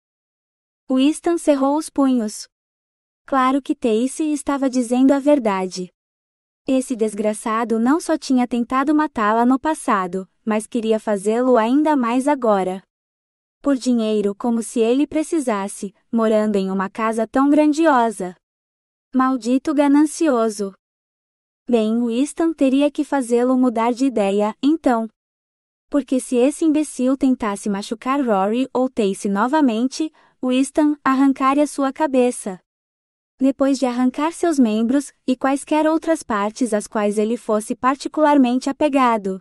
Winston cerrou os punhos. Claro que Tacy estava dizendo a verdade. Esse desgraçado não só tinha tentado matá-la no passado, mas queria fazê-lo ainda mais agora. Por dinheiro como se ele precisasse, morando em uma casa tão grandiosa. Maldito ganancioso. Bem, Winston teria que fazê-lo mudar de ideia, então. Porque se esse imbecil tentasse machucar Rory ou Tacy novamente, Winston arrancaria sua cabeça. Depois de arrancar seus membros, e quaisquer outras partes às quais ele fosse particularmente apegado.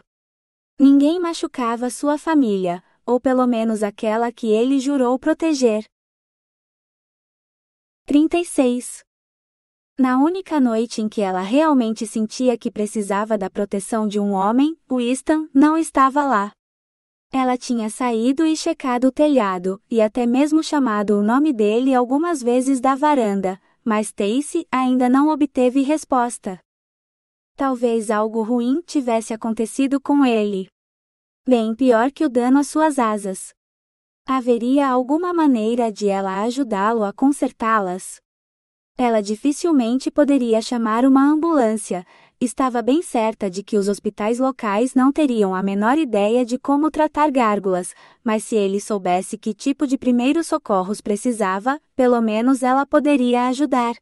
Ninguém machucava sua família, ou pelo menos aquela que ele jurou proteger. 36. Na única noite em que ela realmente sentia que precisava da proteção de um homem, Winston não estava lá. Ela tinha saído e checado o telhado, e até mesmo chamado o nome dele algumas vezes da varanda, mas Tacy ainda não obteve resposta. Talvez algo ruim tivesse acontecido com ele. Bem pior que o dano às suas asas. Haveria alguma maneira de ela ajudá-lo a consertá-las? Ela dificilmente poderia chamar uma ambulância. Estava bem certa de que os hospitais locais não teriam a menor ideia de como tratar gárgulas, mas se ele soubesse que tipo de primeiros socorros precisava, pelo menos ela poderia ajudar.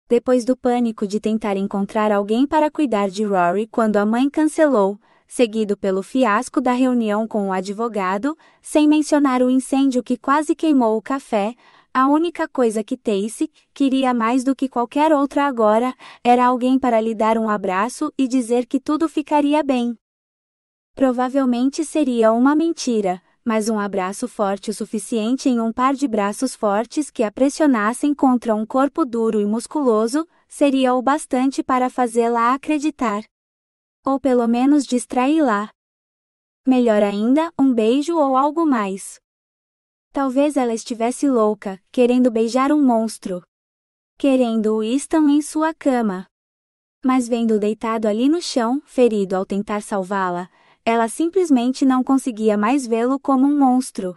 Depois do pânico de tentar encontrar alguém para cuidar de Rory quando a mãe cancelou, seguido pelo fiasco da reunião com o advogado, sem mencionar o incêndio que quase queimou o café, a única coisa que Tacy queria mais do que qualquer outra agora era alguém para lhe dar um abraço e dizer que tudo ficaria bem. Provavelmente seria uma mentira, mas um abraço forte o suficiente em um par de braços fortes que a pressionassem contra um corpo duro e musculoso seria o bastante para fazê-la acreditar. Ou pelo menos distraí-la. Melhor ainda, um beijo ou algo mais. Talvez ela estivesse louca, querendo beijar um monstro. Querendo Winston em sua cama. Mas vendo-o deitado ali no chão, ferido ao tentar salvá-la, ela simplesmente não conseguia mais vê-lo como um monstro.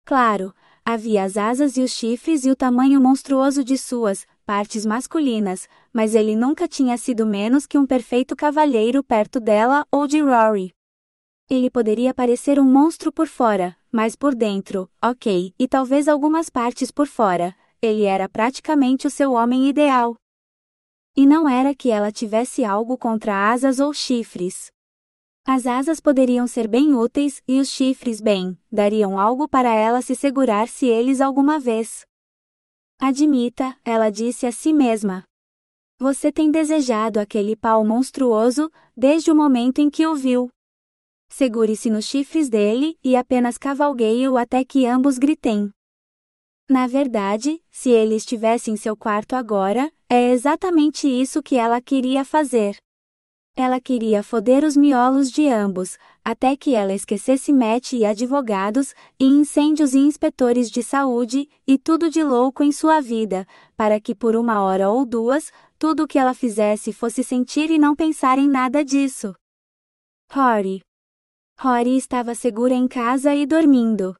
Claro, havia as asas e os chifres e o tamanho monstruoso de suas partes masculinas, mas ele nunca tinha sido menos que um perfeito cavalheiro perto dela ou de Rory. Ele poderia parecer um monstro por fora, mas por dentro, ok, e talvez algumas partes por fora, ele era praticamente o seu homem ideal. E não era que ela tivesse algo contra asas ou chifres. As asas poderiam ser bem úteis e os chifres, bem, dariam algo para ela se segurar se eles alguma vez. Admita, ela disse a si mesma. Você tem desejado aquele pau monstruoso, desde o momento em que o viu. Segure-se nos chifres dele e apenas cavalgueie-o até que ambos gritem. Na verdade, se ele estivesse em seu quarto agora, é exatamente isso que ela queria fazer. Ela queria foder os miolos de ambos, até que ela esquecesse Matt e advogados, e incêndios e inspetores de saúde, e tudo de louco em sua vida, para que por uma hora ou duas, tudo o que ela fizesse fosse sentir e não pensar em nada disso. Rory estava segura em casa e dormindo.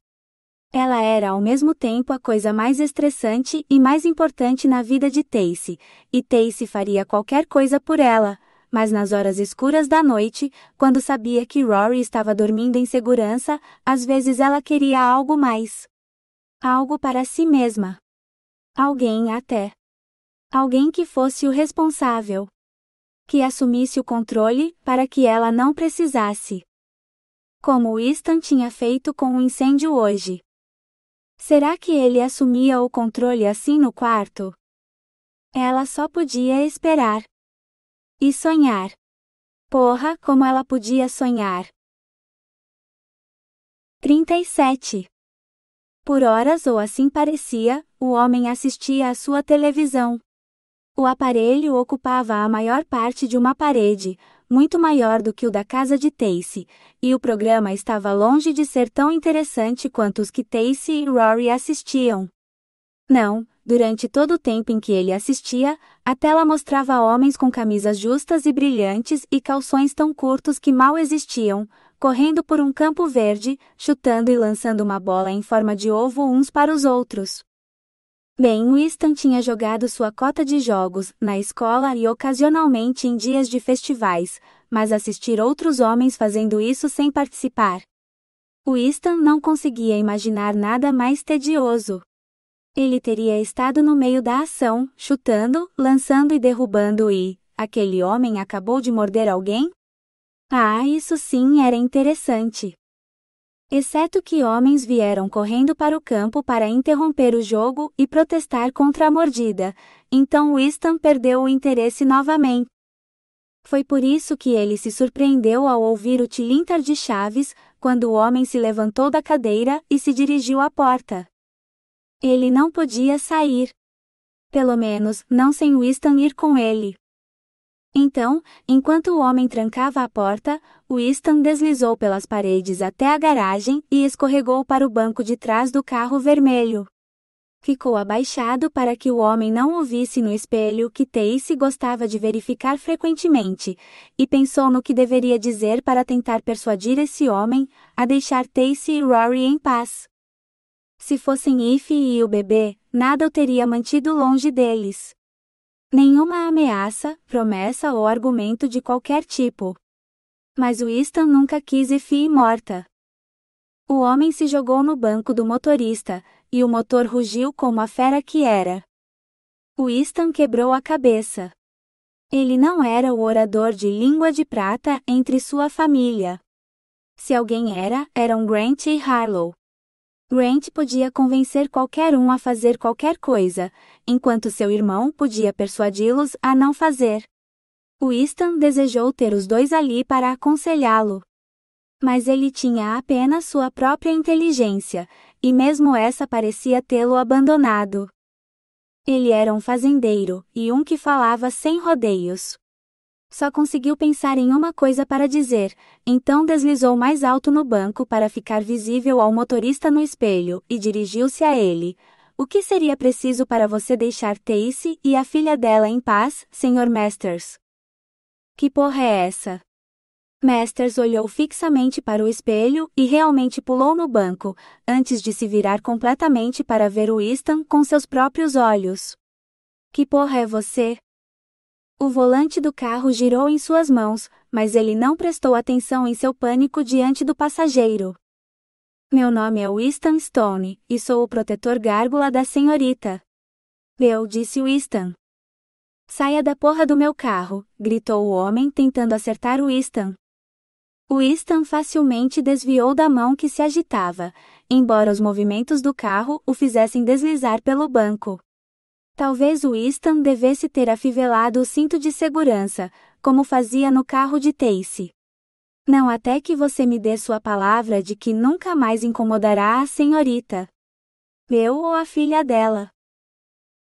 Ela era ao mesmo tempo a coisa mais estressante e mais importante na vida de Tacy, e Tacy faria qualquer coisa por ela, mas nas horas escuras da noite, quando sabia que Rory estava dormindo em segurança, às vezes ela queria algo mais. Algo para si mesma. Alguém até. Alguém que fosse o responsável. Que assumisse o controle, para que ela não precisasse. Como Winston tinha feito com o incêndio hoje. Será que ele assumia o controle assim no quarto? Ela só podia esperar. E sonhar. Porra, como ela podia sonhar. 37. Por horas ou assim parecia, o homem assistia à sua televisão. O aparelho ocupava a maior parte de uma parede, muito maior do que o da casa de Tacy, e o programa estava longe de ser tão interessante quanto os que Tacy e Rory assistiam. Não, durante todo o tempo em que ele assistia, a tela mostrava homens com camisas justas e brilhantes e calções tão curtos que mal existiam, correndo por um campo verde, chutando e lançando uma bola em forma de ovo uns para os outros. Bem, Winston tinha jogado sua cota de jogos na escola e ocasionalmente em dias de festivais, mas assistir outros homens fazendo isso sem participar. Winston não conseguia imaginar nada mais tedioso. Ele teria estado no meio da ação, chutando, lançando e derrubando e, aquele homem acabou de morder alguém? Ah, isso sim era interessante. Exceto que homens vieram correndo para o campo para interromper o jogo e protestar contra a mordida, então Winston perdeu o interesse novamente. Foi por isso que ele se surpreendeu ao ouvir o tilintar de chaves, quando o homem se levantou da cadeira e se dirigiu à porta. Ele não podia sair. Pelo menos, não sem Winston ir com ele. Então, enquanto o homem trancava a porta, Winston deslizou pelas paredes até a garagem e escorregou para o banco de trás do carro vermelho. Ficou abaixado para que o homem não o visse no espelho que Tacy gostava de verificar frequentemente, e pensou no que deveria dizer para tentar persuadir esse homem a deixar Tacy e Rory em paz. Se fossem Effie e o bebê, nada o teria mantido longe deles. Nenhuma ameaça, promessa ou argumento de qualquer tipo. Mas Winston nunca quis Effie morta. O homem se jogou no banco do motorista, e o motor rugiu como a fera que era. Winston quebrou a cabeça. Ele não era o orador de língua de prata entre sua família. Se alguém era, eram Grant e Harlow. Grant podia convencer qualquer um a fazer qualquer coisa, enquanto seu irmão podia persuadi-los a não fazer. Winston desejou ter os dois ali para aconselhá-lo. Mas ele tinha apenas sua própria inteligência, e mesmo essa parecia tê-lo abandonado. Ele era um fazendeiro, e um que falava sem rodeios. Só conseguiu pensar em uma coisa para dizer, então deslizou mais alto no banco para ficar visível ao motorista no espelho, e dirigiu-se a ele. O que seria preciso para você deixar Tacy e a filha dela em paz, Sr. Masters? Que porra é essa? Masters olhou fixamente para o espelho e realmente pulou no banco, antes de se virar completamente para ver Winston com seus próprios olhos. Que porra é você? O volante do carro girou em suas mãos, mas ele não prestou atenção em seu pânico diante do passageiro. Meu nome é Winston Stone, e sou o protetor gárgula da senhorita. Disse Winston. Saia da porra do meu carro, gritou o homem tentando acertar Winston. Winston facilmente desviou da mão que se agitava, embora os movimentos do carro o fizessem deslizar pelo banco. Talvez Winston devesse ter afivelado o cinto de segurança, como fazia no carro de Tacy. Não até que você me dê sua palavra de que nunca mais incomodará a senhorita. Eu ou a filha dela.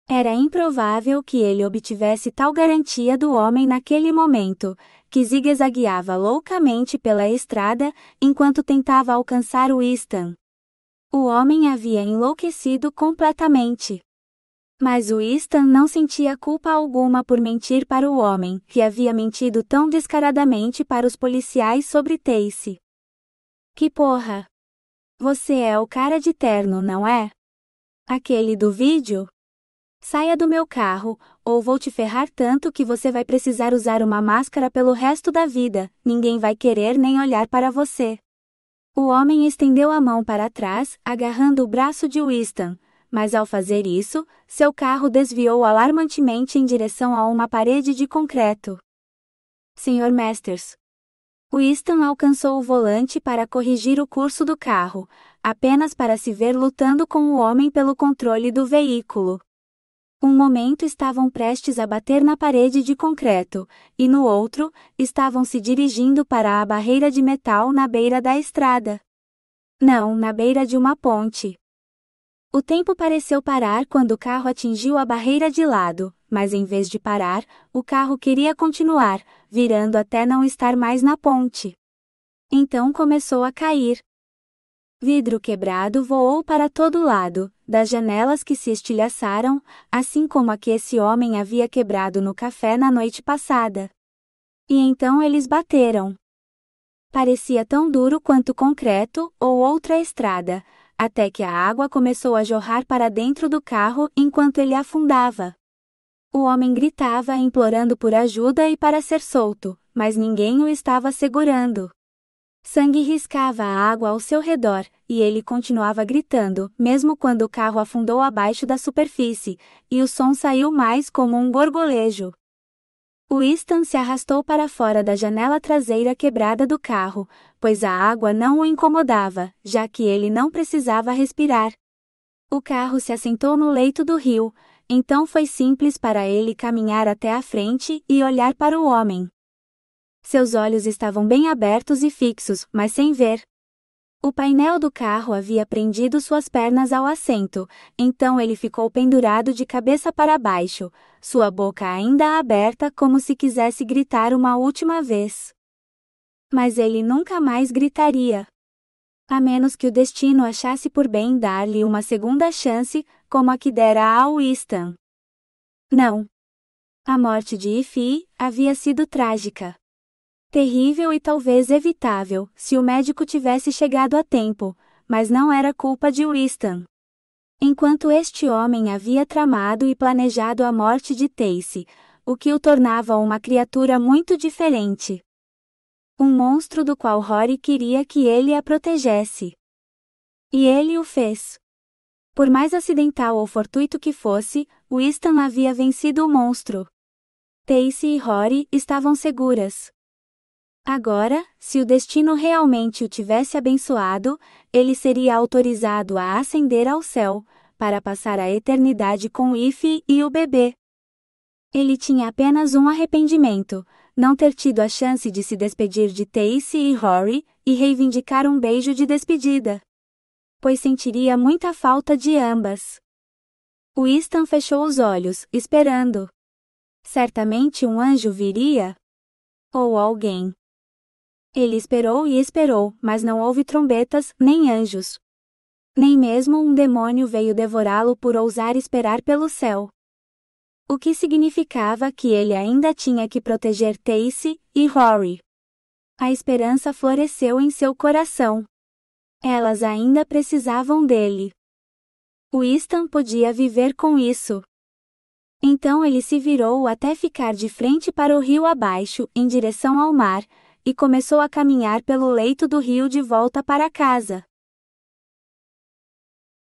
Era improvável que ele obtivesse tal garantia do homem naquele momento, que zigue-zagueava loucamente pela estrada, enquanto tentava alcançar Winston. O homem havia enlouquecido completamente. Mas Winston não sentia culpa alguma por mentir para o homem, que havia mentido tão descaradamente para os policiais sobre Tacy. Que porra! Você é o cara de terno, não é? Aquele do vídeo? Saia do meu carro, ou vou te ferrar tanto que você vai precisar usar uma máscara pelo resto da vida, ninguém vai querer nem olhar para você. O homem estendeu a mão para trás, agarrando o braço de Winston, mas ao fazer isso, seu carro desviou alarmantemente em direção a uma parede de concreto. Sr. Masters. Winston alcançou o volante para corrigir o curso do carro, apenas para se ver lutando com o homem pelo controle do veículo. Um momento estavam prestes a bater na parede de concreto, e no outro, estavam se dirigindo para a barreira de metal na beira da estrada. Não, na beira de uma ponte. O tempo pareceu parar quando o carro atingiu a barreira de lado, mas em vez de parar, o carro queria continuar, virando até não estar mais na ponte. Então começou a cair. Vidro quebrado voou para todo lado, das janelas que se estilhaçaram, assim como a que esse homem havia quebrado no café na noite passada. E então eles bateram. Parecia tão duro quanto concreto ou outra estrada, até que a água começou a jorrar para dentro do carro enquanto ele afundava. O homem gritava implorando por ajuda e para ser solto, mas ninguém o estava segurando. Sangue riscava a água ao seu redor, e ele continuava gritando, mesmo quando o carro afundou abaixo da superfície, e o som saiu mais como um gorgolejo. Winston se arrastou para fora da janela traseira quebrada do carro, pois a água não o incomodava, já que ele não precisava respirar. O carro se assentou no leito do rio, então foi simples para ele caminhar até a frente e olhar para o homem. Seus olhos estavam bem abertos e fixos, mas sem ver. O painel do carro havia prendido suas pernas ao assento, então ele ficou pendurado de cabeça para baixo, sua boca ainda aberta como se quisesse gritar uma última vez. Mas ele nunca mais gritaria. A menos que o destino achasse por bem dar-lhe uma segunda chance, como a que dera a Winston. Não. A morte de Ify havia sido trágica. Terrível e talvez evitável, se o médico tivesse chegado a tempo, mas não era culpa de Winston. Enquanto este homem havia tramado e planejado a morte de Tacy, o que o tornava uma criatura muito diferente. Um monstro do qual Rory queria que ele a protegesse. E ele o fez. Por mais acidental ou fortuito que fosse, Winston havia vencido o monstro. Tacy e Rory estavam seguras. Agora, se o destino realmente o tivesse abençoado, ele seria autorizado a ascender ao céu, para passar a eternidade com Ify e o bebê. Ele tinha apenas um arrependimento, não ter tido a chance de se despedir de Tacy e Rory, e reivindicar um beijo de despedida. Pois sentiria muita falta de ambas. Winston fechou os olhos, esperando. Certamente um anjo viria? Ou alguém. Ele esperou e esperou, mas não houve trombetas, nem anjos. Nem mesmo um demônio veio devorá-lo por ousar esperar pelo céu. O que significava que ele ainda tinha que proteger Tacy e Rory. A esperança floresceu em seu coração. Elas ainda precisavam dele. Winston podia viver com isso. Então ele se virou até ficar de frente para o rio abaixo, em direção ao mar, e começou a caminhar pelo leito do rio de volta para casa.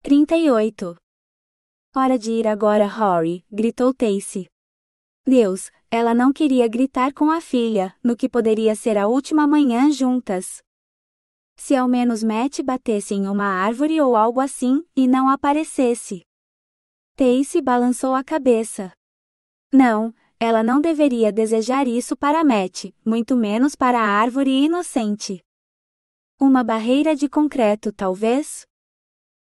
38. Hora de ir agora, Rory, gritou Tacy. Deus, ela não queria gritar com a filha, no que poderia ser a última manhã juntas. Se ao menos Matt batesse em uma árvore ou algo assim, e não aparecesse. Tacy balançou a cabeça. Não, ela não deveria desejar isso para Matt, muito menos para a árvore inocente. Uma barreira de concreto, talvez?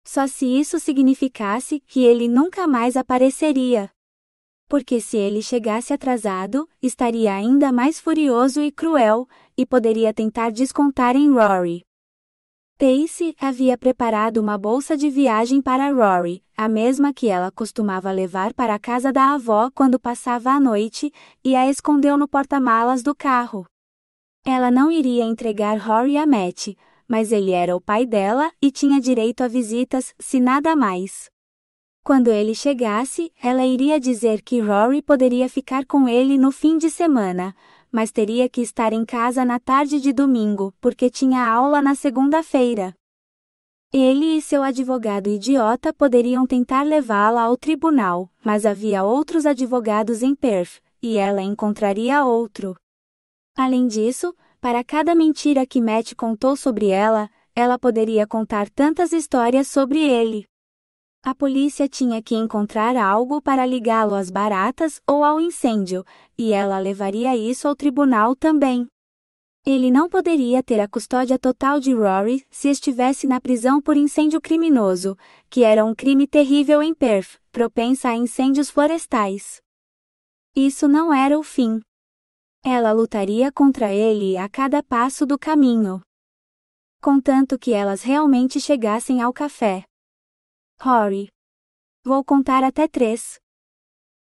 Só se isso significasse que ele nunca mais apareceria. Porque se ele chegasse atrasado, estaria ainda mais furioso e cruel, e poderia tentar descontar em Rory. Tacy havia preparado uma bolsa de viagem para Rory, a mesma que ela costumava levar para a casa da avó quando passava a noite, e a escondeu no porta-malas do carro. Ela não iria entregar Rory a Matt, mas ele era o pai dela e tinha direito a visitas, se nada mais. Quando ele chegasse, ela iria dizer que Rory poderia ficar com ele no fim de semana, mas teria que estar em casa na tarde de domingo, porque tinha aula na segunda-feira. Ele e seu advogado idiota poderiam tentar levá-la ao tribunal, mas havia outros advogados em Perth, e ela encontraria outro. Além disso, para cada mentira que Matt contou sobre ela, ela poderia contar tantas histórias sobre ele. A polícia tinha que encontrar algo para ligá-lo às baratas ou ao incêndio, e ela levaria isso ao tribunal também. Ele não poderia ter a custódia total de Rory se estivesse na prisão por incêndio criminoso, que era um crime terrível em Perth, propensa a incêndios florestais. Isso não era o fim. Ela lutaria contra ele a cada passo do caminho. Contanto que elas realmente chegassem ao café. Rory. Vou contar até 3.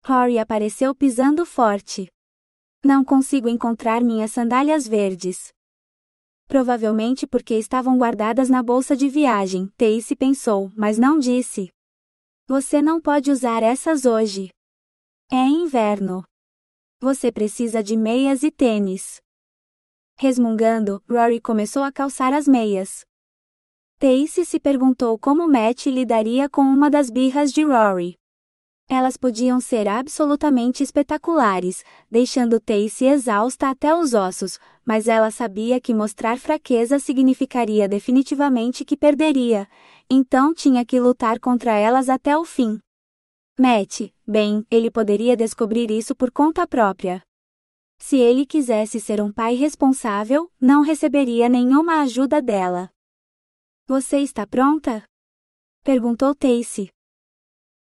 Rory apareceu pisando forte. Não consigo encontrar minhas sandálias verdes. Provavelmente porque estavam guardadas na bolsa de viagem, Tacy pensou, mas não disse. Você não pode usar essas hoje. É inverno. Você precisa de meias e tênis. Resmungando, Rory começou a calçar as meias. Tacy se perguntou como Matt lidaria com uma das birras de Rory. Elas podiam ser absolutamente espetaculares, deixando Tacy exausta até os ossos, mas ela sabia que mostrar fraqueza significaria definitivamente que perderia, então tinha que lutar contra elas até o fim. Matt, bem, ele poderia descobrir isso por conta própria. Se ele quisesse ser um pai responsável, não receberia nenhuma ajuda dela. Você está pronta? Perguntou Tacy.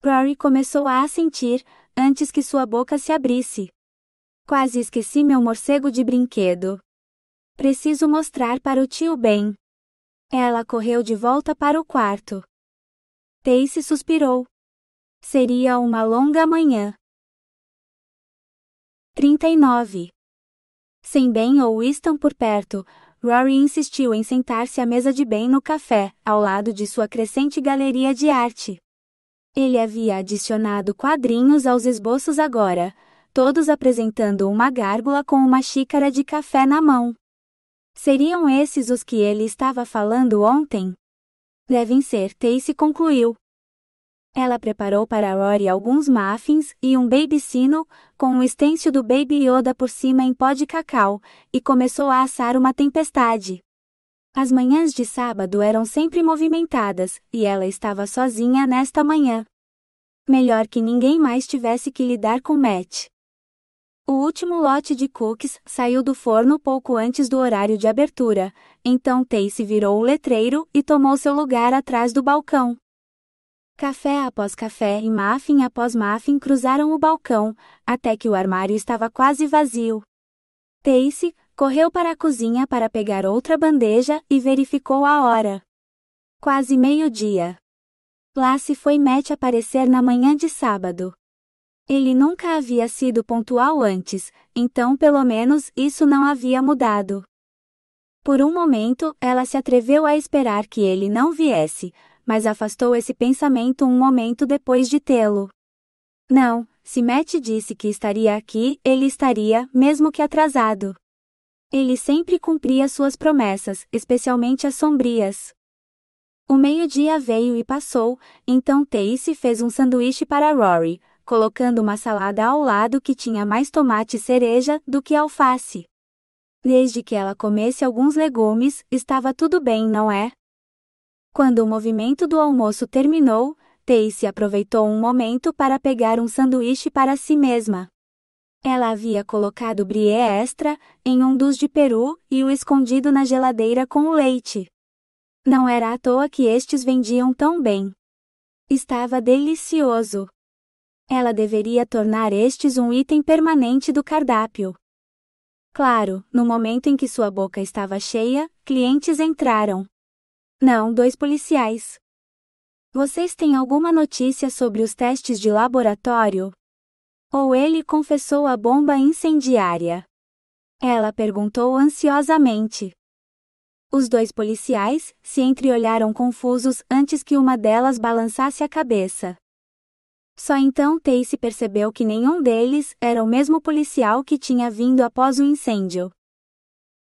Rory começou a assentir, antes que sua boca se abrisse. Quase esqueci meu morcego de brinquedo. Preciso mostrar para o tio Ben. Ela correu de volta para o quarto. Tacy suspirou. Seria uma longa manhã. 39. Sem Ben ou Winston por perto, Rory insistiu em sentar-se à mesa de Ben no café, ao lado de sua crescente galeria de arte. Ele havia adicionado quadrinhos aos esboços agora, todos apresentando uma gárgula com uma xícara de café na mão. Seriam esses os que ele estava falando ontem? Devem ser, Tacy concluiu. Ela preparou para Rory alguns muffins e um baby sino, com um stencil do Baby Yoda por cima em pó de cacau, e começou a assar uma tempestade. As manhãs de sábado eram sempre movimentadas, e ela estava sozinha nesta manhã. Melhor que ninguém mais tivesse que lidar com Matt. O último lote de cookies saiu do forno pouco antes do horário de abertura, então Tacy virou o letreiro e tomou seu lugar atrás do balcão. Café após café e muffin após muffin cruzaram o balcão, até que o armário estava quase vazio. Tacy correu para a cozinha para pegar outra bandeja e verificou a hora. Quase meio-dia. Lá se foi Matt aparecer na manhã de sábado. Ele nunca havia sido pontual antes, então pelo menos isso não havia mudado. Por um momento, ela se atreveu a esperar que ele não viesse, mas afastou esse pensamento um momento depois de tê-lo. Não, se Matt disse que estaria aqui, ele estaria, mesmo que atrasado. Ele sempre cumpria suas promessas, especialmente as sombrias. O meio-dia veio e passou, então Tacy fez um sanduíche para Rory, colocando uma salada ao lado que tinha mais tomate cereja do que alface. Desde que ela comesse alguns legumes, estava tudo bem, não é? Quando o movimento do almoço terminou, Tacy aproveitou um momento para pegar um sanduíche para si mesma. Ela havia colocado brie extra em um dos de peru e o escondido na geladeira com o leite. Não era à toa que estes vendiam tão bem. Estava delicioso. Ela deveria tornar estes um item permanente do cardápio. Claro, no momento em que sua boca estava cheia, clientes entraram. Não, 2 policiais. Vocês têm alguma notícia sobre os testes de laboratório? Ou ele confessou a bomba incendiária? Ela perguntou ansiosamente. Os 2 policiais se entreolharam confusos antes que uma delas balançasse a cabeça. Só então Tacy percebeu que nenhum deles era o mesmo policial que tinha vindo após o incêndio.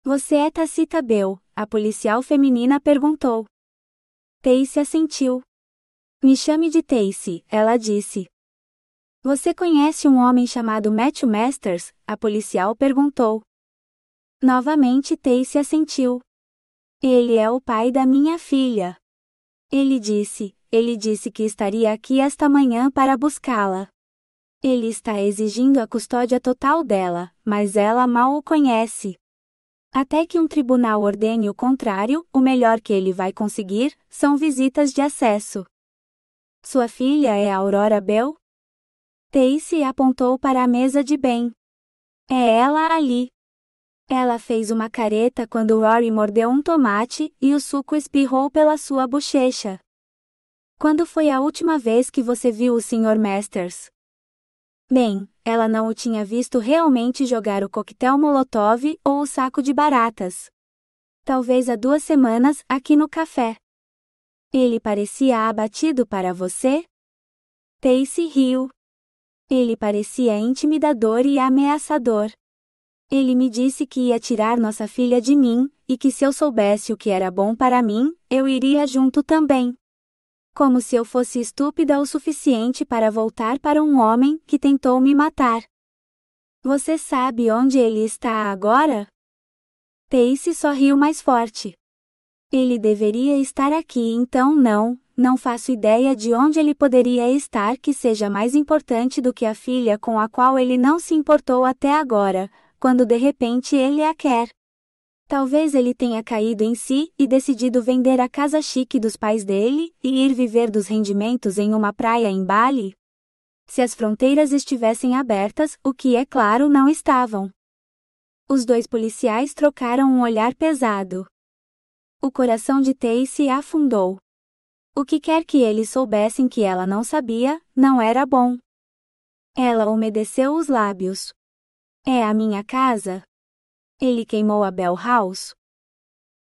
Você é Tacita Bell? A policial feminina perguntou. Tacy assentiu. Me chame de Tacy, ela disse. Você conhece um homem chamado Matthew Masters? A policial perguntou. Novamente Tacy assentiu. Ele é o pai da minha filha. Ele disse que estaria aqui esta manhã para buscá-la. Ele está exigindo a custódia total dela, mas ela mal o conhece. Até que um tribunal ordene o contrário, o melhor que ele vai conseguir são visitas de acesso. Sua filha é a Aurora Bell? Tacy apontou para a mesa de Ben. É ela ali. Ela fez uma careta quando Rory mordeu um tomate e o suco espirrou pela sua bochecha. Quando foi a última vez que você viu o Sr. Masters? Bem, ela não o tinha visto realmente jogar o coquetel Molotov ou o saco de baratas. Talvez há 2 semanas, aqui no café. Ele parecia abatido para você? Tacy riu. Ele parecia intimidador e ameaçador. Ele me disse que ia tirar nossa filha de mim, e que se eu soubesse o que era bom para mim, eu iria junto também. Como se eu fosse estúpida o suficiente para voltar para um homem que tentou me matar. Você sabe onde ele está agora? Tacy sorriu mais forte. Ele deveria estar aqui então não faço ideia de onde ele poderia estar que seja mais importante do que a filha com a qual ele não se importou até agora, quando de repente ele a quer. Talvez ele tenha caído em si e decidido vender a casa chique dos pais dele e ir viver dos rendimentos em uma praia em Bali. Se as fronteiras estivessem abertas, o que é claro não estavam. Os 2 policiais trocaram um olhar pesado. O coração de Tacy afundou. O que quer que eles soubessem que ela não sabia, não era bom. Ela umedeceu os lábios. É a minha casa? Ele queimou a Bell House?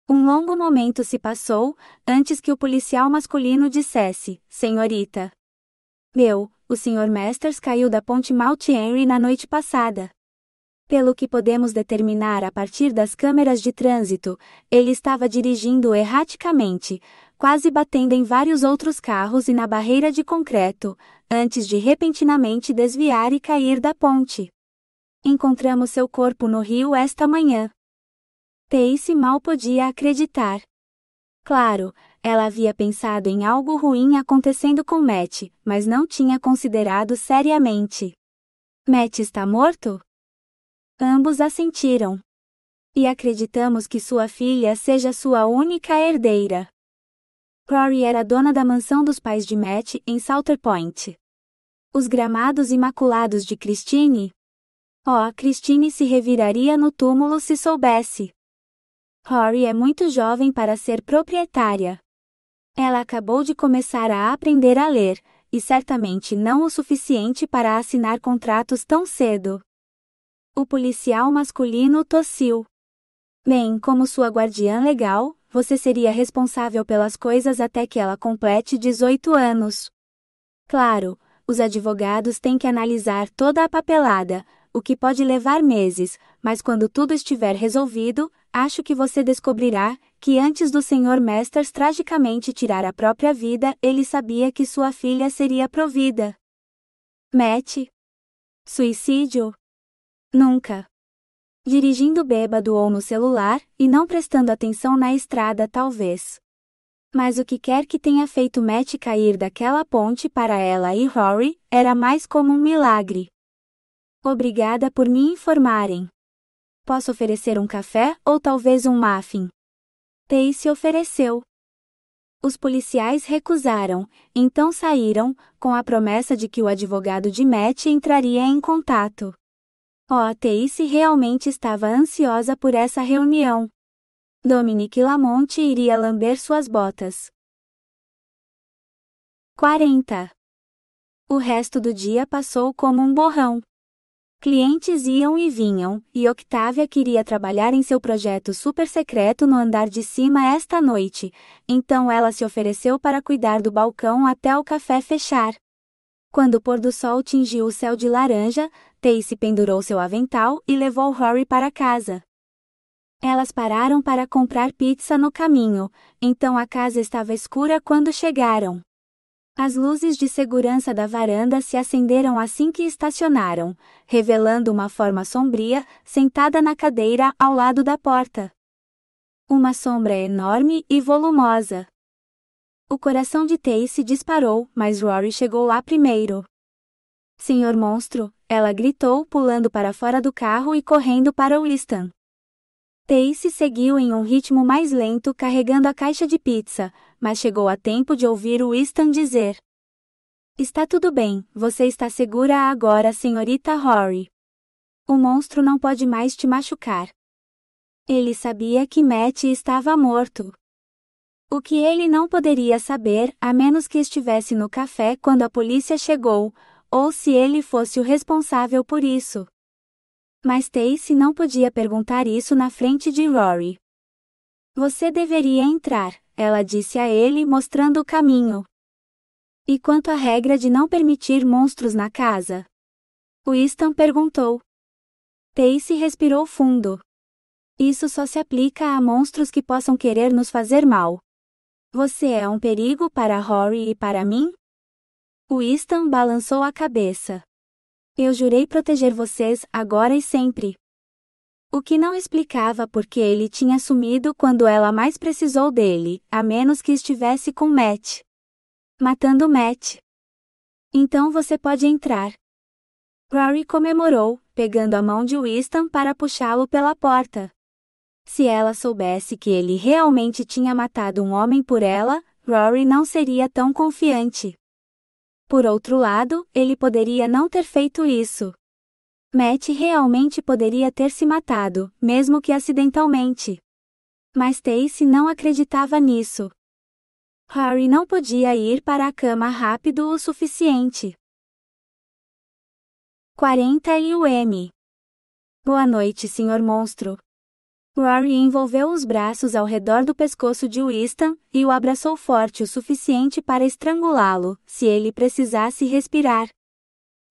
Um longo momento se passou, antes que o policial masculino dissesse, senhorita. O Sr. Masters caiu da ponte Mount Henry na noite passada. Pelo que podemos determinar a partir das câmeras de trânsito, ele estava dirigindo erraticamente, quase batendo em vários outros carros e na barreira de concreto, antes de repentinamente desviar e cair da ponte. Encontramos seu corpo no rio esta manhã. Tacy mal podia acreditar. Claro, ela havia pensado em algo ruim acontecendo com Matt, mas não tinha considerado seriamente. Matt está morto? Ambos assentiram. E acreditamos que sua filha seja sua única herdeira. Rory era dona da mansão dos pais de Matt em Salter Point. Os gramados imaculados de Christine? Christine se reviraria no túmulo se soubesse. Rory é muito jovem para ser proprietária. Ela acabou de começar a aprender a ler, e certamente não o suficiente para assinar contratos tão cedo. O policial masculino tossiu. Bem, como sua guardiã legal, você seria responsável pelas coisas até que ela complete 18 anos. Claro, os advogados têm que analisar toda a papelada, o que pode levar meses, mas quando tudo estiver resolvido, acho que você descobrirá que antes do Sr. Masters tragicamente tirar a própria vida, ele sabia que sua filha seria provida. Matt? Suicídio? Nunca. Dirigindo bêbado ou no celular, e não prestando atenção na estrada talvez. Mas o que quer que tenha feito Matt cair daquela ponte para ela e Rory, era mais como um milagre. Obrigada por me informarem. Posso oferecer um café ou talvez um muffin? Tacy ofereceu. Os policiais recusaram, então saíram, com a promessa de que o advogado de Matt entraria em contato. Tacy realmente estava ansiosa por essa reunião. Dominique Lamont iria lamber suas botas. 40. O resto do dia passou como um borrão. Clientes iam e vinham, e Octavia queria trabalhar em seu projeto super secreto no andar de cima esta noite, então ela se ofereceu para cuidar do balcão até o café fechar. Quando o pôr do sol tingiu o céu de laranja, Tacy pendurou seu avental e levou Rory para casa. Elas pararam para comprar pizza no caminho, então a casa estava escura quando chegaram. As luzes de segurança da varanda se acenderam assim que estacionaram, revelando uma forma sombria, sentada na cadeira ao lado da porta. Uma sombra enorme e volumosa. O coração de Tacy disparou, mas Rory chegou lá primeiro. Senhor Monstro, ela gritou, pulando para fora do carro e correndo para Winston. Tacy seguiu em um ritmo mais lento carregando a caixa de pizza, mas chegou a tempo de ouvir Winston dizer: Está tudo bem, você está segura agora, senhorita Rory. O monstro não pode mais te machucar. Ele sabia que Matt estava morto. O que ele não poderia saber, a menos que estivesse no café quando a polícia chegou, ou se ele fosse o responsável por isso. Mas Tacy não podia perguntar isso na frente de Rory. Você deveria entrar, ela disse a ele mostrando o caminho. E quanto à regra de não permitir monstros na casa? Winston perguntou. Tacy respirou fundo. Isso só se aplica a monstros que possam querer nos fazer mal. Você é um perigo para Rory e para mim? Winston balançou a cabeça. Eu jurei proteger vocês, agora e sempre. O que não explicava por que ele tinha sumido quando ela mais precisou dele, a menos que estivesse com Matt. Matando Matt. Então você pode entrar. Rory comemorou, pegando a mão de Winston para puxá-lo pela porta. Se ela soubesse que ele realmente tinha matado um homem por ela, Rory não seria tão confiante. Por outro lado, ele poderia não ter feito isso. Matt realmente poderia ter se matado, mesmo que acidentalmente. Mas Tacy não acreditava nisso. Rory não podia ir para a cama rápido o suficiente. 40 e o M. Boa noite, Sr. Monstro. Rory envolveu os braços ao redor do pescoço de Winston e o abraçou forte o suficiente para estrangulá-lo, se ele precisasse respirar.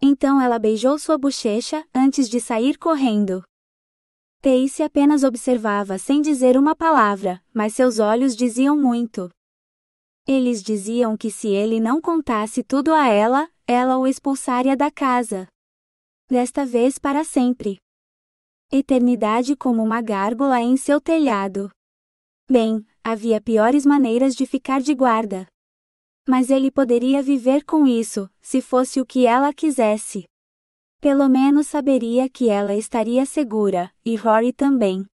Então ela beijou sua bochecha antes de sair correndo. Tacy apenas observava sem dizer uma palavra, mas seus olhos diziam muito. Eles diziam que se ele não contasse tudo a ela, ela o expulsaria da casa. Desta vez para sempre. Eternidade como uma gárgula em seu telhado. Bem, havia piores maneiras de ficar de guarda. Mas ele poderia viver com isso, se fosse o que ela quisesse. Pelo menos saberia que ela estaria segura, e Rory também.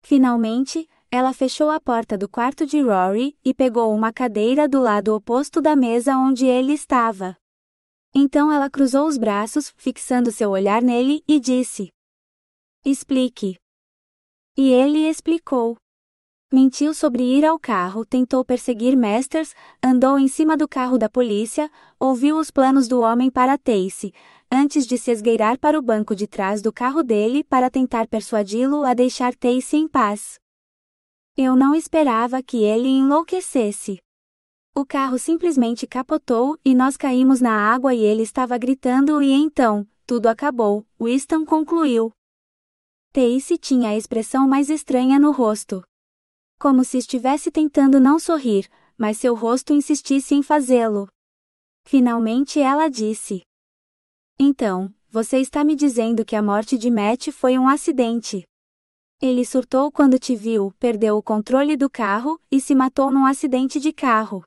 Finalmente, ela fechou a porta do quarto de Rory e pegou uma cadeira do lado oposto da mesa onde ele estava. Então ela cruzou os braços, fixando seu olhar nele, e disse: Explique. E ele explicou. Mentiu sobre ir ao carro, tentou perseguir Masters, andou em cima do carro da polícia, ouviu os planos do homem para Tacy, antes de se esgueirar para o banco de trás do carro dele para tentar persuadi-lo a deixar Tacy em paz. Eu não esperava que ele enlouquecesse. O carro simplesmente capotou e nós caímos na água e ele estava gritando e então, tudo acabou, Winston concluiu. Tacy tinha a expressão mais estranha no rosto. Como se estivesse tentando não sorrir, mas seu rosto insistisse em fazê-lo. Finalmente ela disse. Então, você está me dizendo que a morte de Matt foi um acidente. Ele surtou quando te viu, perdeu o controle do carro e se matou num acidente de carro.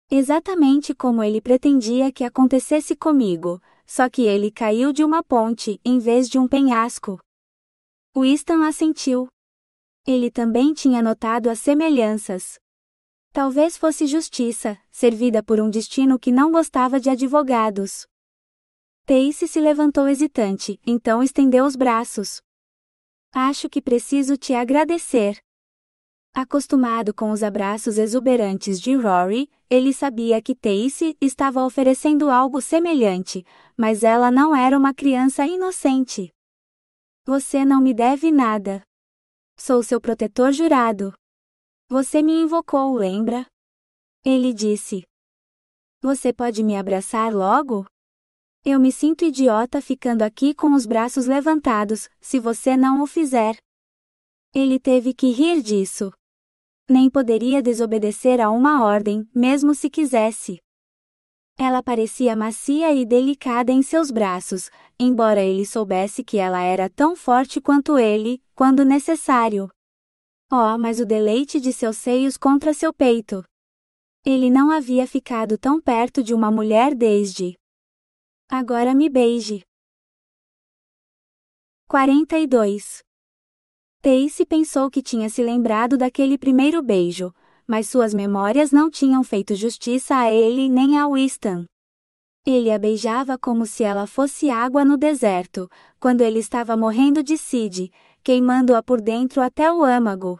Exatamente como ele pretendia que acontecesse comigo, só que ele caiu de uma ponte em vez de um penhasco. Winston assentiu. Ele também tinha notado as semelhanças. Talvez fosse justiça, servida por um destino que não gostava de advogados. Tacy se levantou hesitante, então estendeu os braços. Acho que preciso te agradecer. Acostumado com os abraços exuberantes de Rory, ele sabia que Tacy estava oferecendo algo semelhante, mas ela não era uma criança inocente. Você não me deve nada. Sou seu protetor jurado. Você me invocou, lembra? Ele disse. Você pode me abraçar logo? Eu me sinto idiota ficando aqui com os braços levantados, se você não o fizer. Ele teve que rir disso. Nem poderia desobedecer a uma ordem, mesmo se quisesse. Ela parecia macia e delicada em seus braços, embora ele soubesse que ela era tão forte quanto ele, quando necessário. Oh, mas o deleite de seus seios contra seu peito. Ele não havia ficado tão perto de uma mulher desde. Agora me beije. 42. Tacy pensou que tinha se lembrado daquele primeiro beijo, mas suas memórias não tinham feito justiça a ele nem a Winston. Ele a beijava como se ela fosse água no deserto, quando ele estava morrendo de sede, queimando-a por dentro até o âmago.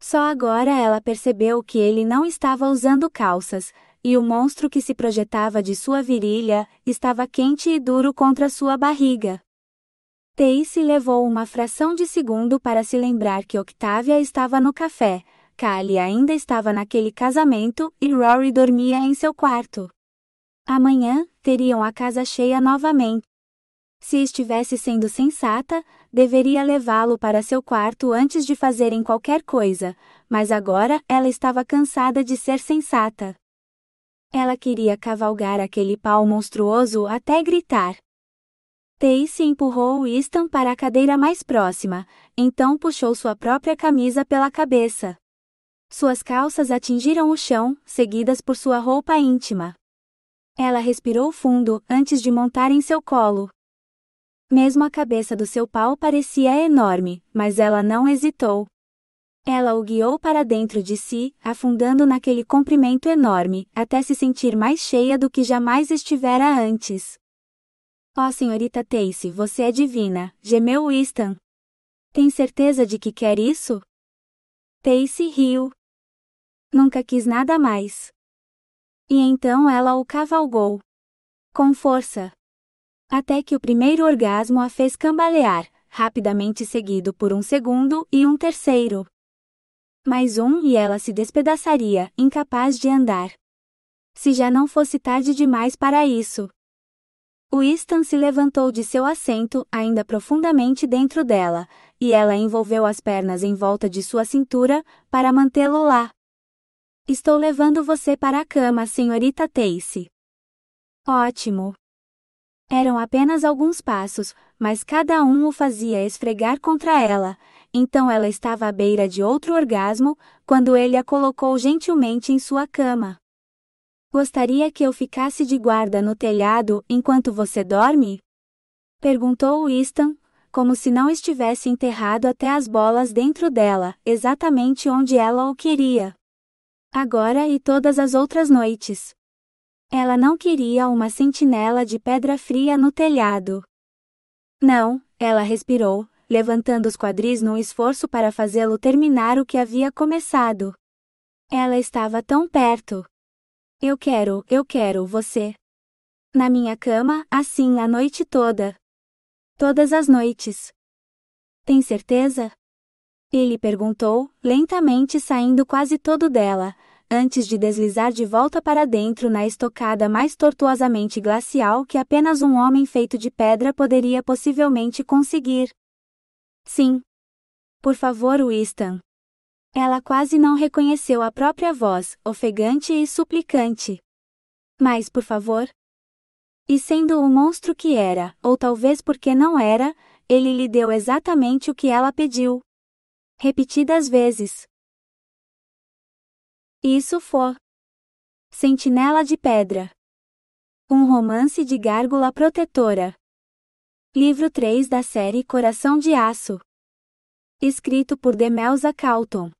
Só agora ela percebeu que ele não estava usando calças, e o monstro que se projetava de sua virilha estava quente e duro contra sua barriga. Tacy levou uma fração de segundo para se lembrar que Octavia estava no café, Callie ainda estava naquele casamento e Rory dormia em seu quarto. Amanhã, teriam a casa cheia novamente. Se estivesse sendo sensata, deveria levá-lo para seu quarto antes de fazerem qualquer coisa, mas agora ela estava cansada de ser sensata. Ela queria cavalgar aquele pau monstruoso até gritar. Tacy empurrou Winston para a cadeira mais próxima, então puxou sua própria camisa pela cabeça. Suas calças atingiram o chão, seguidas por sua roupa íntima. Ela respirou fundo antes de montar em seu colo. Mesmo a cabeça do seu pau parecia enorme, mas ela não hesitou. Ela o guiou para dentro de si, afundando naquele comprimento enorme, até se sentir mais cheia do que jamais estivera antes. Oh, senhorita Tacy, você é divina, gemeu Winston. Tem certeza de que quer isso? Tacy riu. Nunca quis nada mais. E então ela o cavalgou. Com força. Até que o primeiro orgasmo a fez cambalear, rapidamente seguido por um segundo e um terceiro. Mais um e ela se despedaçaria, incapaz de andar. Se já não fosse tarde demais para isso. Winston se levantou de seu assento, ainda profundamente dentro dela, e ela envolveu as pernas em volta de sua cintura, para mantê-lo lá. Estou levando você para a cama, senhorita Tacy. Ótimo. Eram apenas alguns passos, mas cada um o fazia esfregar contra ela, então ela estava à beira de outro orgasmo, quando ele a colocou gentilmente em sua cama. Gostaria que eu ficasse de guarda no telhado enquanto você dorme? Perguntou Winston, como se não estivesse enterrado até as bolas dentro dela, exatamente onde ela o queria. Agora e todas as outras noites. Ela não queria uma sentinela de pedra fria no telhado. Não, ela respirou, levantando os quadris num esforço para fazê-lo terminar o que havia começado. Ela estava tão perto. Eu quero você. Na minha cama, assim a noite toda. Todas as noites. Tem certeza? Ele perguntou, lentamente saindo quase todo dela, antes de deslizar de volta para dentro na estocada mais tortuosamente glacial que apenas um homem feito de pedra poderia possivelmente conseguir. Sim. Por favor, Winston. Ela quase não reconheceu a própria voz, ofegante e suplicante. Mas por favor. E sendo o monstro que era, ou talvez porque não era, ele lhe deu exatamente o que ela pediu. Repetidas vezes. Isso foi Sentinela de Pedra. Um romance de gárgula protetora. Livro 3 da série Coração de Aço. Escrito por Demelza Calton.